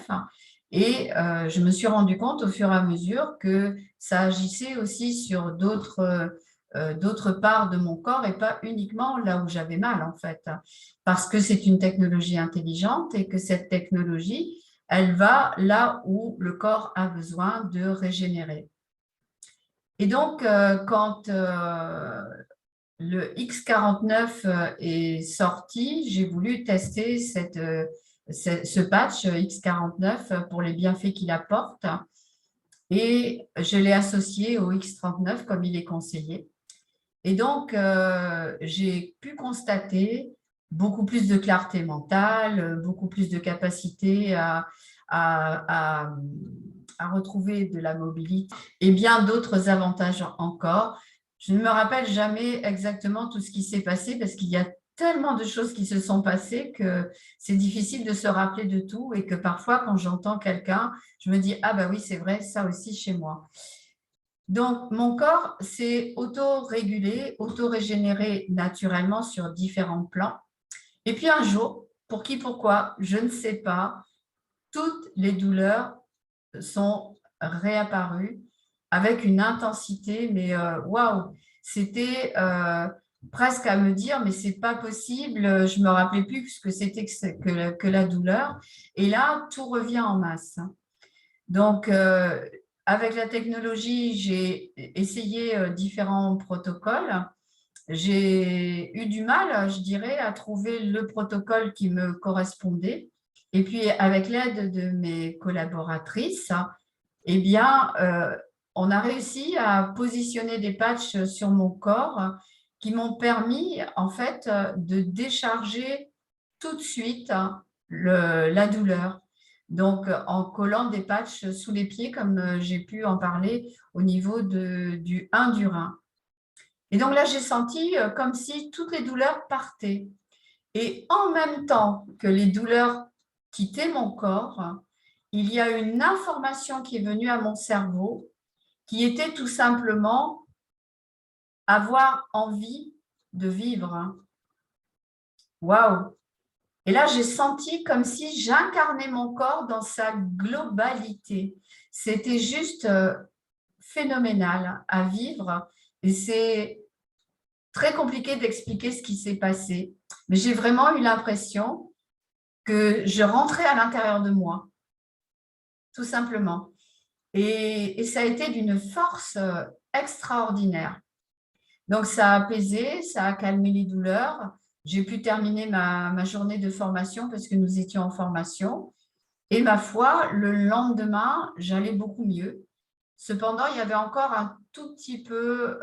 et je me suis rendu compte au fur et à mesure que ça agissait aussi sur d'autres parts de mon corps et pas uniquement là où j'avais mal en fait. Parce que c'est une technologie intelligente et que cette technologie, elle va là où le corps a besoin de régénérer. Et donc, quand le X49 est sorti, j'ai voulu tester ce patch X49 pour les bienfaits qu'il apporte et je l'ai associé au X39 comme il est conseillé. Et donc, j'ai pu constater beaucoup plus de clarté mentale, beaucoup plus de capacité à retrouver de la mobilité et bien d'autres avantages encore. Je ne me rappelle jamais exactement tout ce qui s'est passé parce qu'il y a tellement de choses qui se sont passées que c'est difficile de se rappeler de tout et que parfois, quand j'entends quelqu'un, je me dis « Ah bah oui, c'est vrai, ça aussi chez moi ». Donc, mon corps s'est auto-régulé, auto-régénéré naturellement sur différents plans. Et puis un jour, pour qui, pourquoi, je ne sais pas, toutes les douleurs sont réapparues avec une intensité, mais waouh, c'était presque à me dire, mais c'est pas possible, je me rappelais plus ce que c'était que la douleur. Et là, tout revient en masse. Donc, avec la technologie, j'ai essayé différents protocoles. J'ai eu du mal, je dirais, à trouver le protocole qui me correspondait. Et puis, avec l'aide de mes collaboratrices, eh bien, on a réussi à positionner des patchs sur mon corps qui m'ont permis, en fait, de décharger tout de suite la douleur. Donc, en collant des patchs sous les pieds, comme j'ai pu en parler au niveau du 1 du rein. Et donc là, j'ai senti comme si toutes les douleurs partaient. Et en même temps que les douleurs quittaient mon corps, il y a une information qui est venue à mon cerveau qui était tout simplement avoir envie de vivre. Waouh! Et là, j'ai senti comme si j'incarnais mon corps dans sa globalité. C'était juste phénoménal à vivre et c'est très compliqué d'expliquer ce qui s'est passé. Mais j'ai vraiment eu l'impression que je rentrais à l'intérieur de moi, tout simplement. Et ça a été d'une force extraordinaire. Donc, ça a apaisé, ça a calmé les douleurs. J'ai pu terminer ma journée de formation parce que nous étions en formation. Et ma foi, le lendemain, j'allais beaucoup mieux. Cependant, il y avait encore un tout petit peu,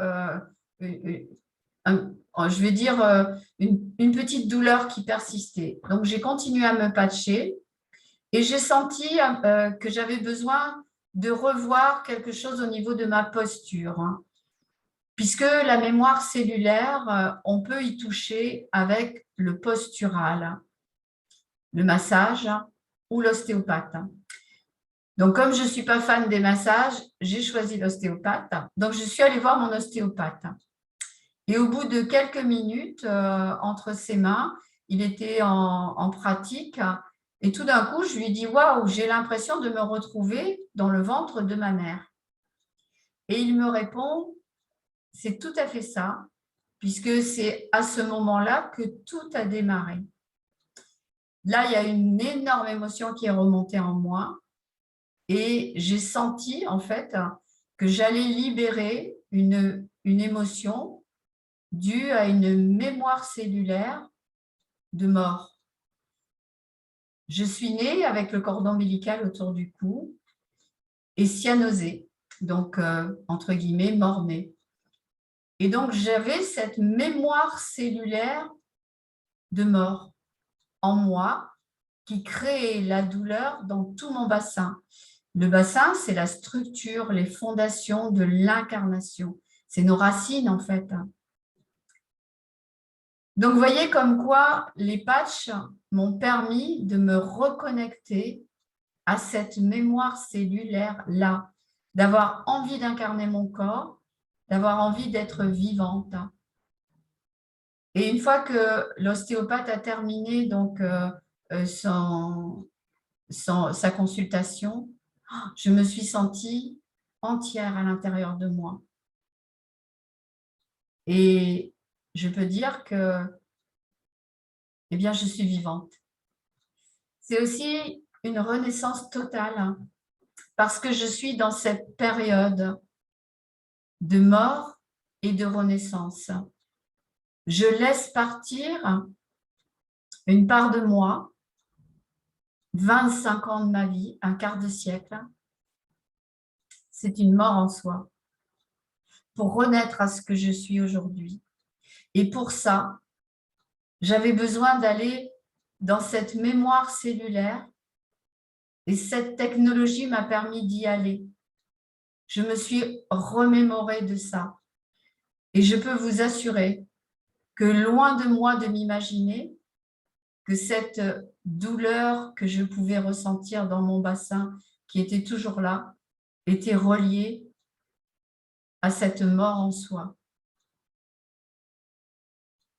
je vais dire, une petite douleur qui persistait. Donc, j'ai continué à me patcher et j'ai senti que j'avais besoin de revoir quelque chose au niveau de ma posture, hein. Puisque la mémoire cellulaire, on peut y toucher avec le postural, le massage ou l'ostéopathe. Donc, comme je ne suis pas fan des massages, j'ai choisi l'ostéopathe. Donc, je suis allée voir mon ostéopathe. Et au bout de quelques minutes, entre ses mains, il était en pratique. Et tout d'un coup, je lui dis, waouh, j'ai l'impression de me retrouver dans le ventre de ma mère. Et il me répond, c'est tout à fait ça, puisque c'est à ce moment-là que tout a démarré. Là, il y a une énorme émotion qui est remontée en moi et j'ai senti en fait que j'allais libérer une émotion due à une mémoire cellulaire de mort. Je suis née avec le cordon ombilical autour du cou et cyanosée, donc entre guillemets mort-née. Et donc j'avais cette mémoire cellulaire de mort en moi qui crée la douleur dans tout mon bassin. Le bassin, c'est la structure, les fondations de l'incarnation. C'est nos racines, en fait. Donc, vous voyez comme quoi les patchs m'ont permis de me reconnecter à cette mémoire cellulaire-là, d'avoir envie d'incarner mon corps, d'avoir envie d'être vivante. Et une fois que l'ostéopathe a terminé donc, sa consultation, je me suis sentie entière à l'intérieur de moi. Et je peux dire que, eh bien, je suis vivante. C'est aussi une renaissance totale, hein, parce que je suis dans cette période de mort et de renaissance. Je laisse partir une part de moi, 25 ans de ma vie, un quart de siècle. C'est une mort en soi, pour renaître à ce que je suis aujourd'hui. Et pour ça, j'avais besoin d'aller dans cette mémoire cellulaire et cette technologie m'a permis d'y aller. Je me suis remémorée de ça. Et je peux vous assurer que loin de moi de m'imaginer que cette douleur que je pouvais ressentir dans mon bassin, qui était toujours là, était reliée à cette mort en soi.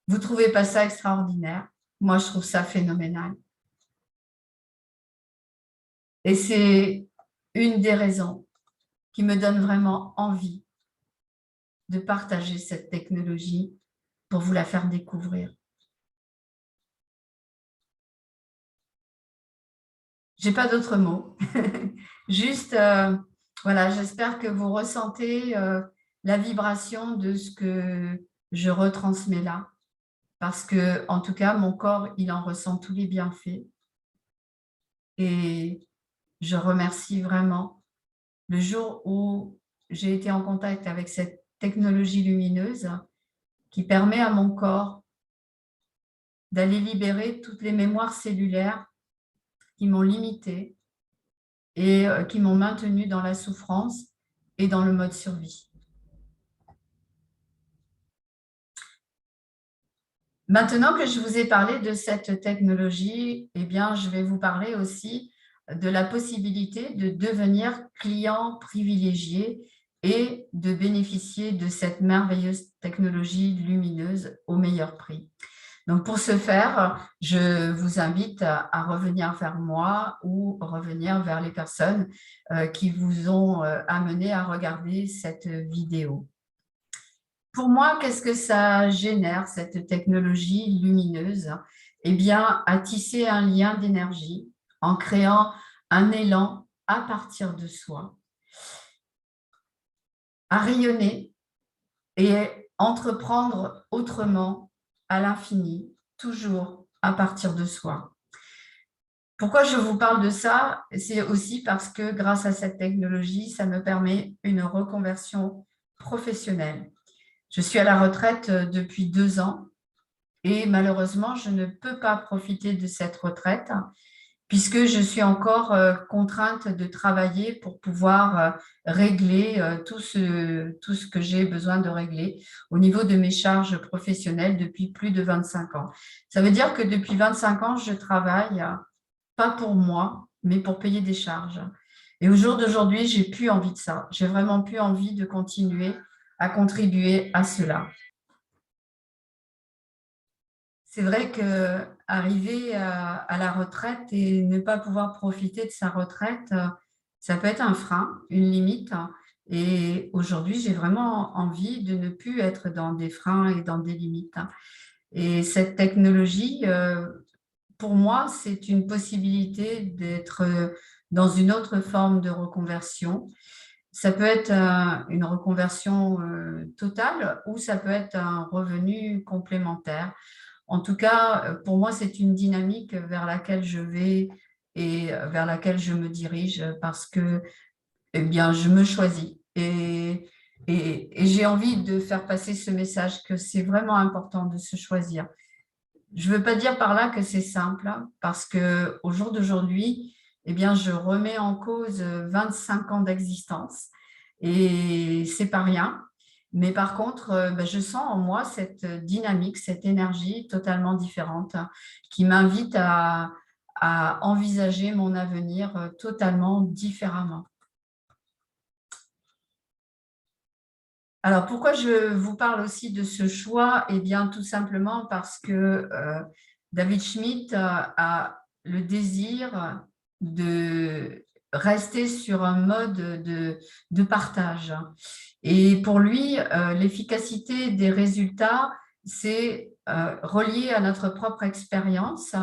Vous ne trouvez pas ça extraordinaire? Moi, je trouve ça phénoménal. Et c'est une des raisons qui me donne vraiment envie de partager cette technologie pour vous la faire découvrir. Je n'ai pas d'autres mots. Juste, voilà, j'espère que vous ressentez la vibration de ce que je retransmets là. Parce que, en tout cas, mon corps, il en ressent tous les bienfaits. Et je remercie vraiment le jour où j'ai été en contact avec cette technologie lumineuse qui permet à mon corps d'aller libérer toutes les mémoires cellulaires qui m'ont limité et qui m'ont maintenu dans la souffrance et dans le mode survie. Maintenant que je vous ai parlé de cette technologie, eh bien, je vais vous parler aussi de la possibilité de devenir client privilégié et de bénéficier de cette merveilleuse technologie lumineuse au meilleur prix. Donc, pour ce faire, je vous invite à revenir vers moi ou revenir vers les personnes qui vous ont amené à regarder cette vidéo. Pour moi, qu'est-ce que ça génère, cette technologie lumineuse? Eh bien, à tisser un lien d'énergie en créant un élan à partir de soi, à rayonner et entreprendre autrement à l'infini, toujours à partir de soi. Pourquoi je vous parle de ça? C'est aussi parce que grâce à cette technologie, ça me permet une reconversion professionnelle. Je suis à la retraite depuis 2 ans et malheureusement, je ne peux pas profiter de cette retraite puisque je suis encore contrainte de travailler pour pouvoir régler tout ce que j'ai besoin de régler au niveau de mes charges professionnelles depuis plus de 25 ans. Ça veut dire que depuis 25 ans, je travaille pas pour moi, mais pour payer des charges. Et au jour d'aujourd'hui, j'ai plus envie de ça. J'ai vraiment plus envie de continuer à contribuer à cela. C'est vrai qu'arriver à la retraite et ne pas pouvoir profiter de sa retraite, ça peut être un frein, une limite. Et aujourd'hui, j'ai vraiment envie de ne plus être dans des freins et dans des limites. Et cette technologie, pour moi, c'est une possibilité d'être dans une autre forme de reconversion. Ça peut être une reconversion totale ou ça peut être un revenu complémentaire. En tout cas, pour moi, c'est une dynamique vers laquelle je vais et vers laquelle je me dirige parce que, eh bien, je me choisis et j'ai envie de faire passer ce message que c'est vraiment important de se choisir. Je ne veux pas dire par là que c'est simple parce qu'au jour d'aujourd'hui, eh bien, je remets en cause 25 ans d'existence et c'est pas rien. Mais par contre, je sens en moi cette dynamique, cette énergie totalement différente qui m'invite à envisager mon avenir totalement différemment. Alors, pourquoi je vous parle aussi de ce choix? Eh bien, tout simplement parce que David Schmidt a le désir de rester sur un mode de partage. Et pour lui, l'efficacité des résultats, c'est relié à notre propre expérience.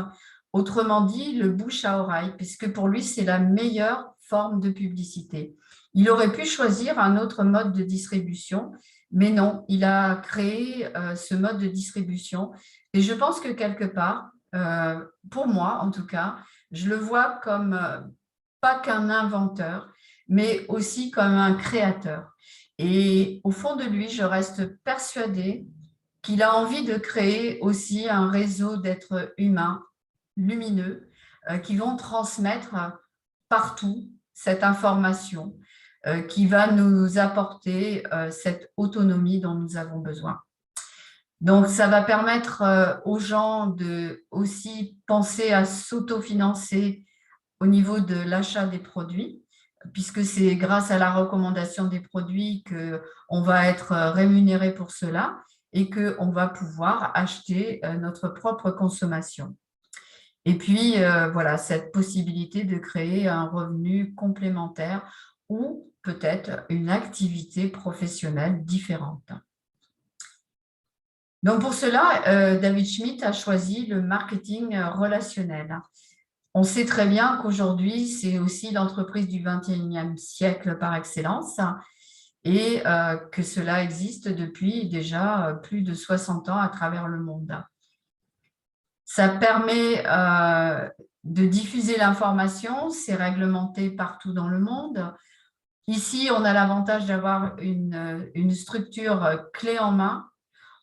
Autrement dit, le bouche à oreille, puisque pour lui, c'est la meilleure forme de publicité. Il aurait pu choisir un autre mode de distribution, mais non, il a créé ce mode de distribution. Et je pense que quelque part, pour moi en tout cas, je le vois comme pas qu'un inventeur, mais aussi comme un créateur. Et au fond de lui, je reste persuadée qu'il a envie de créer aussi un réseau d'êtres humains lumineux qui vont transmettre partout cette information qui va nous apporter cette autonomie dont nous avons besoin. Donc, ça va permettre aux gens de aussi penser à s'autofinancer au niveau de l'achat des produits, puisque c'est grâce à la recommandation des produits qu'on va être rémunéré pour cela et qu'on va pouvoir acheter notre propre consommation. Et puis, voilà, cette possibilité de créer un revenu complémentaire ou peut-être une activité professionnelle différente. Donc, pour cela, David Schmidt a choisi le marketing relationnel. On sait très bien qu'aujourd'hui, c'est aussi l'entreprise du XXIe siècle par excellence et que cela existe depuis déjà plus de 60 ans à travers le monde. Ça permet de diffuser l'information, c'est réglementé partout dans le monde. Ici, on a l'avantage d'avoir une structure clé en main.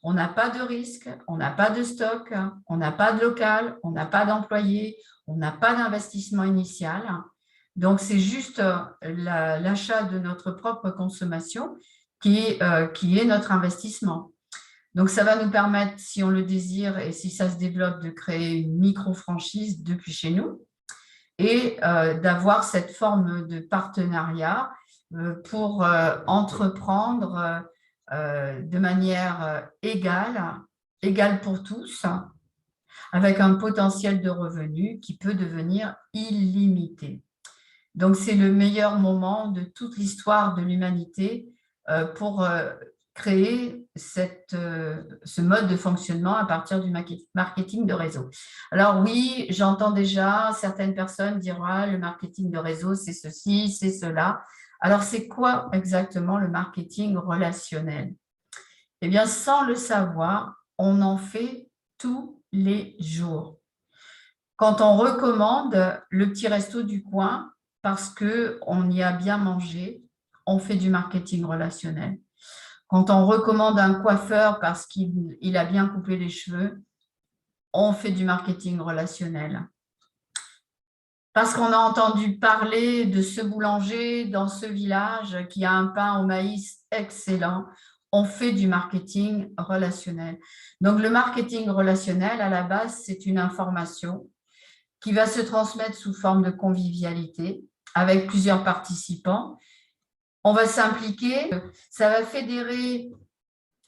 On n'a pas de risque, on n'a pas de stock, on n'a pas de local, on n'a pas d'employés, on n'a pas d'investissement initial. Donc, c'est juste l'achat de notre propre consommation qui est notre investissement. Donc, ça va nous permettre, si on le désire et si ça se développe, de créer une micro-franchise depuis chez nous et d'avoir cette forme de partenariat pour entreprendre de manière égale pour tous, avec un potentiel de revenus qui peut devenir illimité. Donc, c'est le meilleur moment de toute l'histoire de l'humanité pour créer ce mode de fonctionnement à partir du marketing de réseau. Alors oui, j'entends déjà certaines personnes dire ah, le marketing de réseau, c'est ceci, c'est cela. Alors, c'est quoi exactement le marketing relationnel? Eh bien, sans le savoir, on en fait tous les jours. Quand on recommande le petit resto du coin parce qu'on y a bien mangé, on fait du marketing relationnel. Quand on recommande un coiffeur parce qu'il a bien coupé les cheveux, on fait du marketing relationnel. Parce qu'on a entendu parler de ce boulanger dans ce village qui a un pain au maïs excellent, on fait du marketing relationnel. Donc, le marketing relationnel, à la base, c'est une information qui va se transmettre sous forme de convivialité avec plusieurs participants. On va s'impliquer, ça va fédérer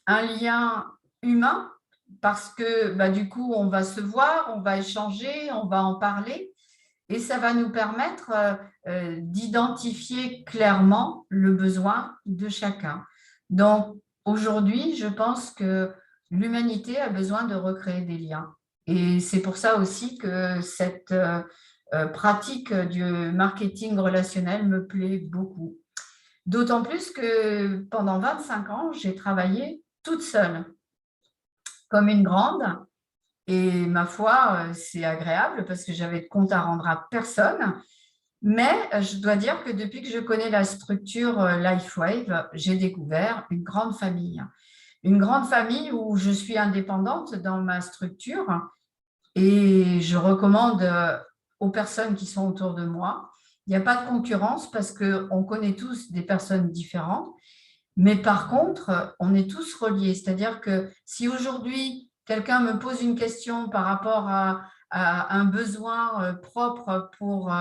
un lien humain parce que du coup, on va se voir, on va échanger, on va en parler et ça va nous permettre d'identifier clairement le besoin de chacun. Donc, aujourd'hui, je pense que l'humanité a besoin de recréer des liens. Et c'est pour ça aussi que cette pratique du marketing relationnel me plaît beaucoup. D'autant plus que pendant 25 ans, j'ai travaillé toute seule, comme une grande. Et ma foi, c'est agréable parce que j'avais de compte à rendre à personne. Mais je dois dire que depuis que je connais la structure LifeWave, j'ai découvert une grande famille. Une grande famille où je suis indépendante dans ma structure et je recommande aux personnes qui sont autour de moi. Il n'y a pas de concurrence parce qu'on connaît tous des personnes différentes, mais par contre, on est tous reliés. C'est-à-dire que si aujourd'hui, quelqu'un me pose une question par rapport à un besoin propre pour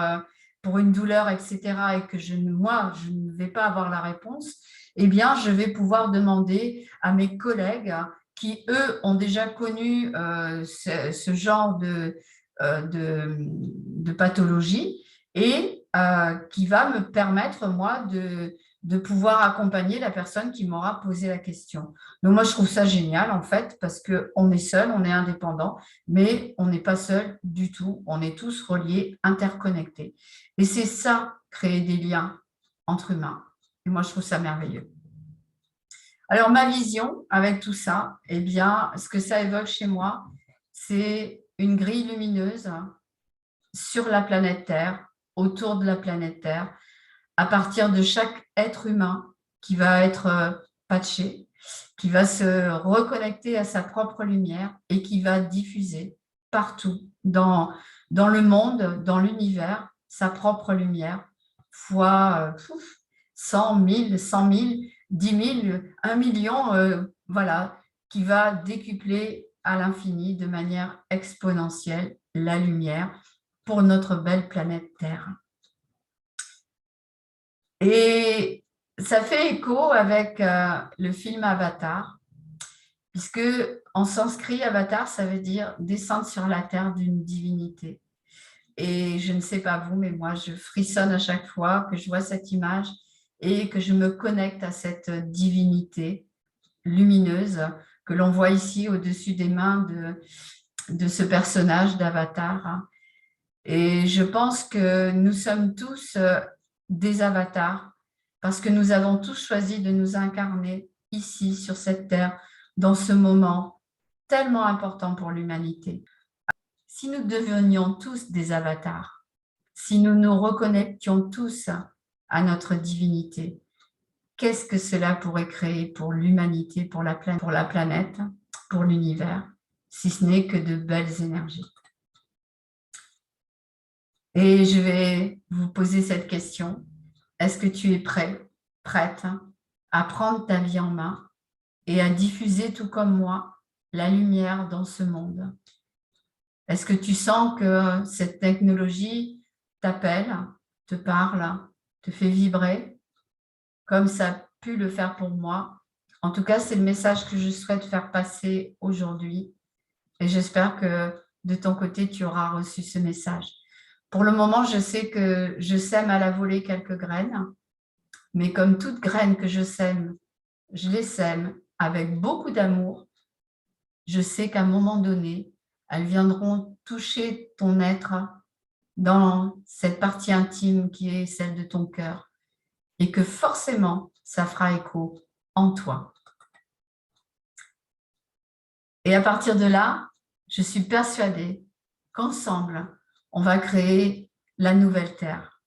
une douleur, etc., et que moi, je ne vais pas avoir la réponse, eh bien, je vais pouvoir demander à mes collègues qui, eux, ont déjà connu ce genre de pathologie et qui va me permettre, moi, de pouvoir accompagner la personne qui m'aura posé la question. Donc, moi, je trouve ça génial, en fait, parce qu'on est seul, on est indépendant, mais on n'est pas seul du tout. On est tous reliés, interconnectés. Et c'est ça, créer des liens entre humains. Et moi, je trouve ça merveilleux. Alors, ma vision avec tout ça, eh bien, ce que ça évoque chez moi, c'est une grille lumineuse sur la planète Terre, autour de la planète Terre, à partir de chaque être humain qui va être patché, qui va se reconnecter à sa propre lumière et qui va diffuser partout dans le monde, dans l'univers, sa propre lumière, fois 100 000, 100 000, 10 000, 1 million, voilà, qui va décupler à l'infini de manière exponentielle la lumière pour notre belle planète Terre. Et ça fait écho avec le film Avatar, puisque en sanskrit, Avatar, ça veut dire descendre sur la terre d'une divinité. Et je ne sais pas vous, mais moi, je frissonne à chaque fois que je vois cette image et que je me connecte à cette divinité lumineuse que l'on voit ici au-dessus des mains de ce personnage d'Avatar. Et je pense que nous sommes tous des avatars parce que nous avons tous choisi de nous incarner ici, sur cette terre, dans ce moment tellement important pour l'humanité. Si nous devenions tous des avatars, si nous nous reconnections tous à notre divinité, qu'est-ce que cela pourrait créer pour l'humanité, pour la planète, pour l'univers, si ce n'est que de belles énergies. Et je vais vous poser cette question. Est-ce que tu es prêt, prête à prendre ta vie en main et à diffuser tout comme moi la lumière dans ce monde? Est-ce que tu sens que cette technologie t'appelle, te parle, te fait vibrer comme ça a pu le faire pour moi? En tout cas, c'est le message que je souhaite faire passer aujourd'hui et j'espère que de ton côté, tu auras reçu ce message. Pour le moment, je sais que je sème à la volée quelques graines, mais comme toute graine que je sème, je les sème avec beaucoup d'amour. Je sais qu'à un moment donné, elles viendront toucher ton être dans cette partie intime qui est celle de ton cœur et que forcément, ça fera écho en toi. Et à partir de là, je suis persuadée qu'ensemble, on va créer la nouvelle terre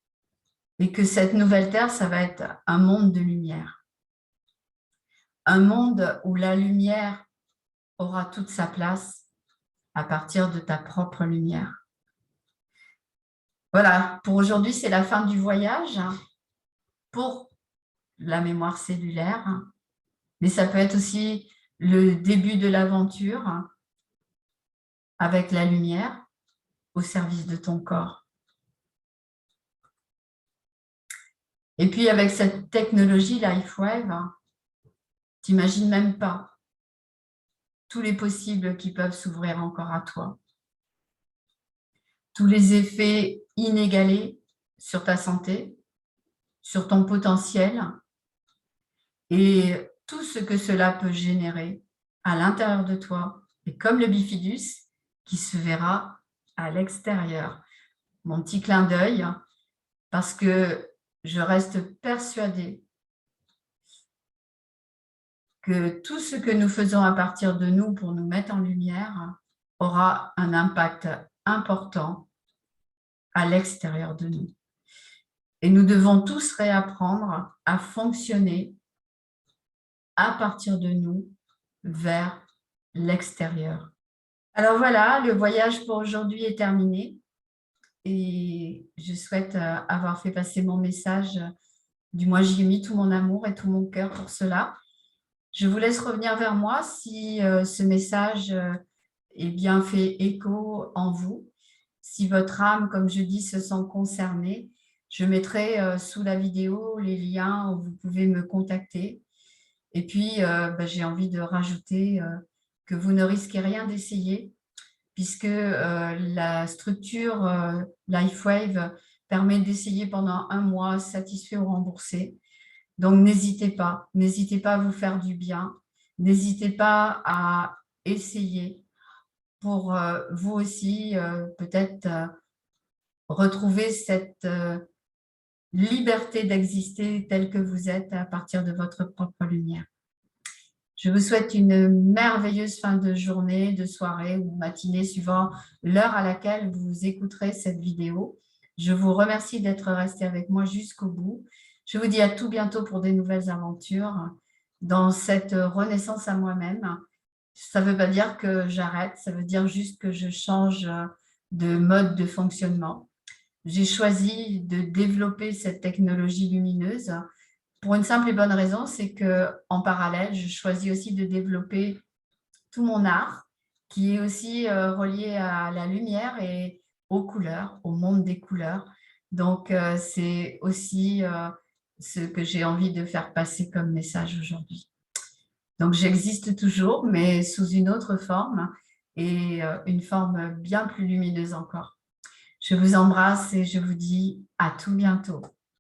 et que cette nouvelle terre, ça va être un monde de lumière. Un monde où la lumière aura toute sa place à partir de ta propre lumière. Voilà, pour aujourd'hui, c'est la fin du voyage pour la mémoire cellulaire, mais ça peut être aussi le début de l'aventure avec la lumière au service de ton corps. Et puis avec cette technologie LifeWave, tu n'imagines même pas tous les possibles qui peuvent s'ouvrir encore à toi. Tous les effets inégalés sur ta santé, sur ton potentiel et tout ce que cela peut générer à l'intérieur de toi. Et comme le bifidus qui se verra à l'extérieur. Mon petit clin d'œil, parce que je reste persuadée que tout ce que nous faisons à partir de nous pour nous mettre en lumière aura un impact important à l'extérieur de nous. Et nous devons tous réapprendre à fonctionner à partir de nous vers l'extérieur. Alors voilà, le voyage pour aujourd'hui est terminé et je souhaite avoir fait passer mon message. Du moins, j'y ai mis tout mon amour et tout mon cœur pour cela. Je vous laisse revenir vers moi si ce message est bien fait écho en vous. Si votre âme, comme je dis, se sent concernée, je mettrai sous la vidéo les liens où vous pouvez me contacter. Et puis, j'ai envie de rajouter que vous ne risquez rien d'essayer puisque la structure LifeWave permet d'essayer pendant 1 mois satisfait ou remboursé. Donc, n'hésitez pas à vous faire du bien, n'hésitez pas à essayer pour vous aussi peut-être retrouver cette liberté d'exister telle que vous êtes à partir de votre propre lumière. Je vous souhaite une merveilleuse fin de journée, de soirée ou matinée, suivant l'heure à laquelle vous écouterez cette vidéo. Je vous remercie d'être resté avec moi jusqu'au bout. Je vous dis à tout bientôt pour des nouvelles aventures dans cette renaissance à moi-même. Ça ne veut pas dire que j'arrête, ça veut dire juste que je change de mode de fonctionnement. J'ai choisi de développer cette technologie lumineuse pour une simple et bonne raison, c'est qu'en parallèle, je choisis aussi de développer tout mon art qui est aussi relié à la lumière et aux couleurs, au monde des couleurs. Donc, c'est aussi ce que j'ai envie de faire passer comme message aujourd'hui. Donc, j'existe toujours, mais sous une autre forme et une forme bien plus lumineuse encore. Je vous embrasse et je vous dis à tout bientôt.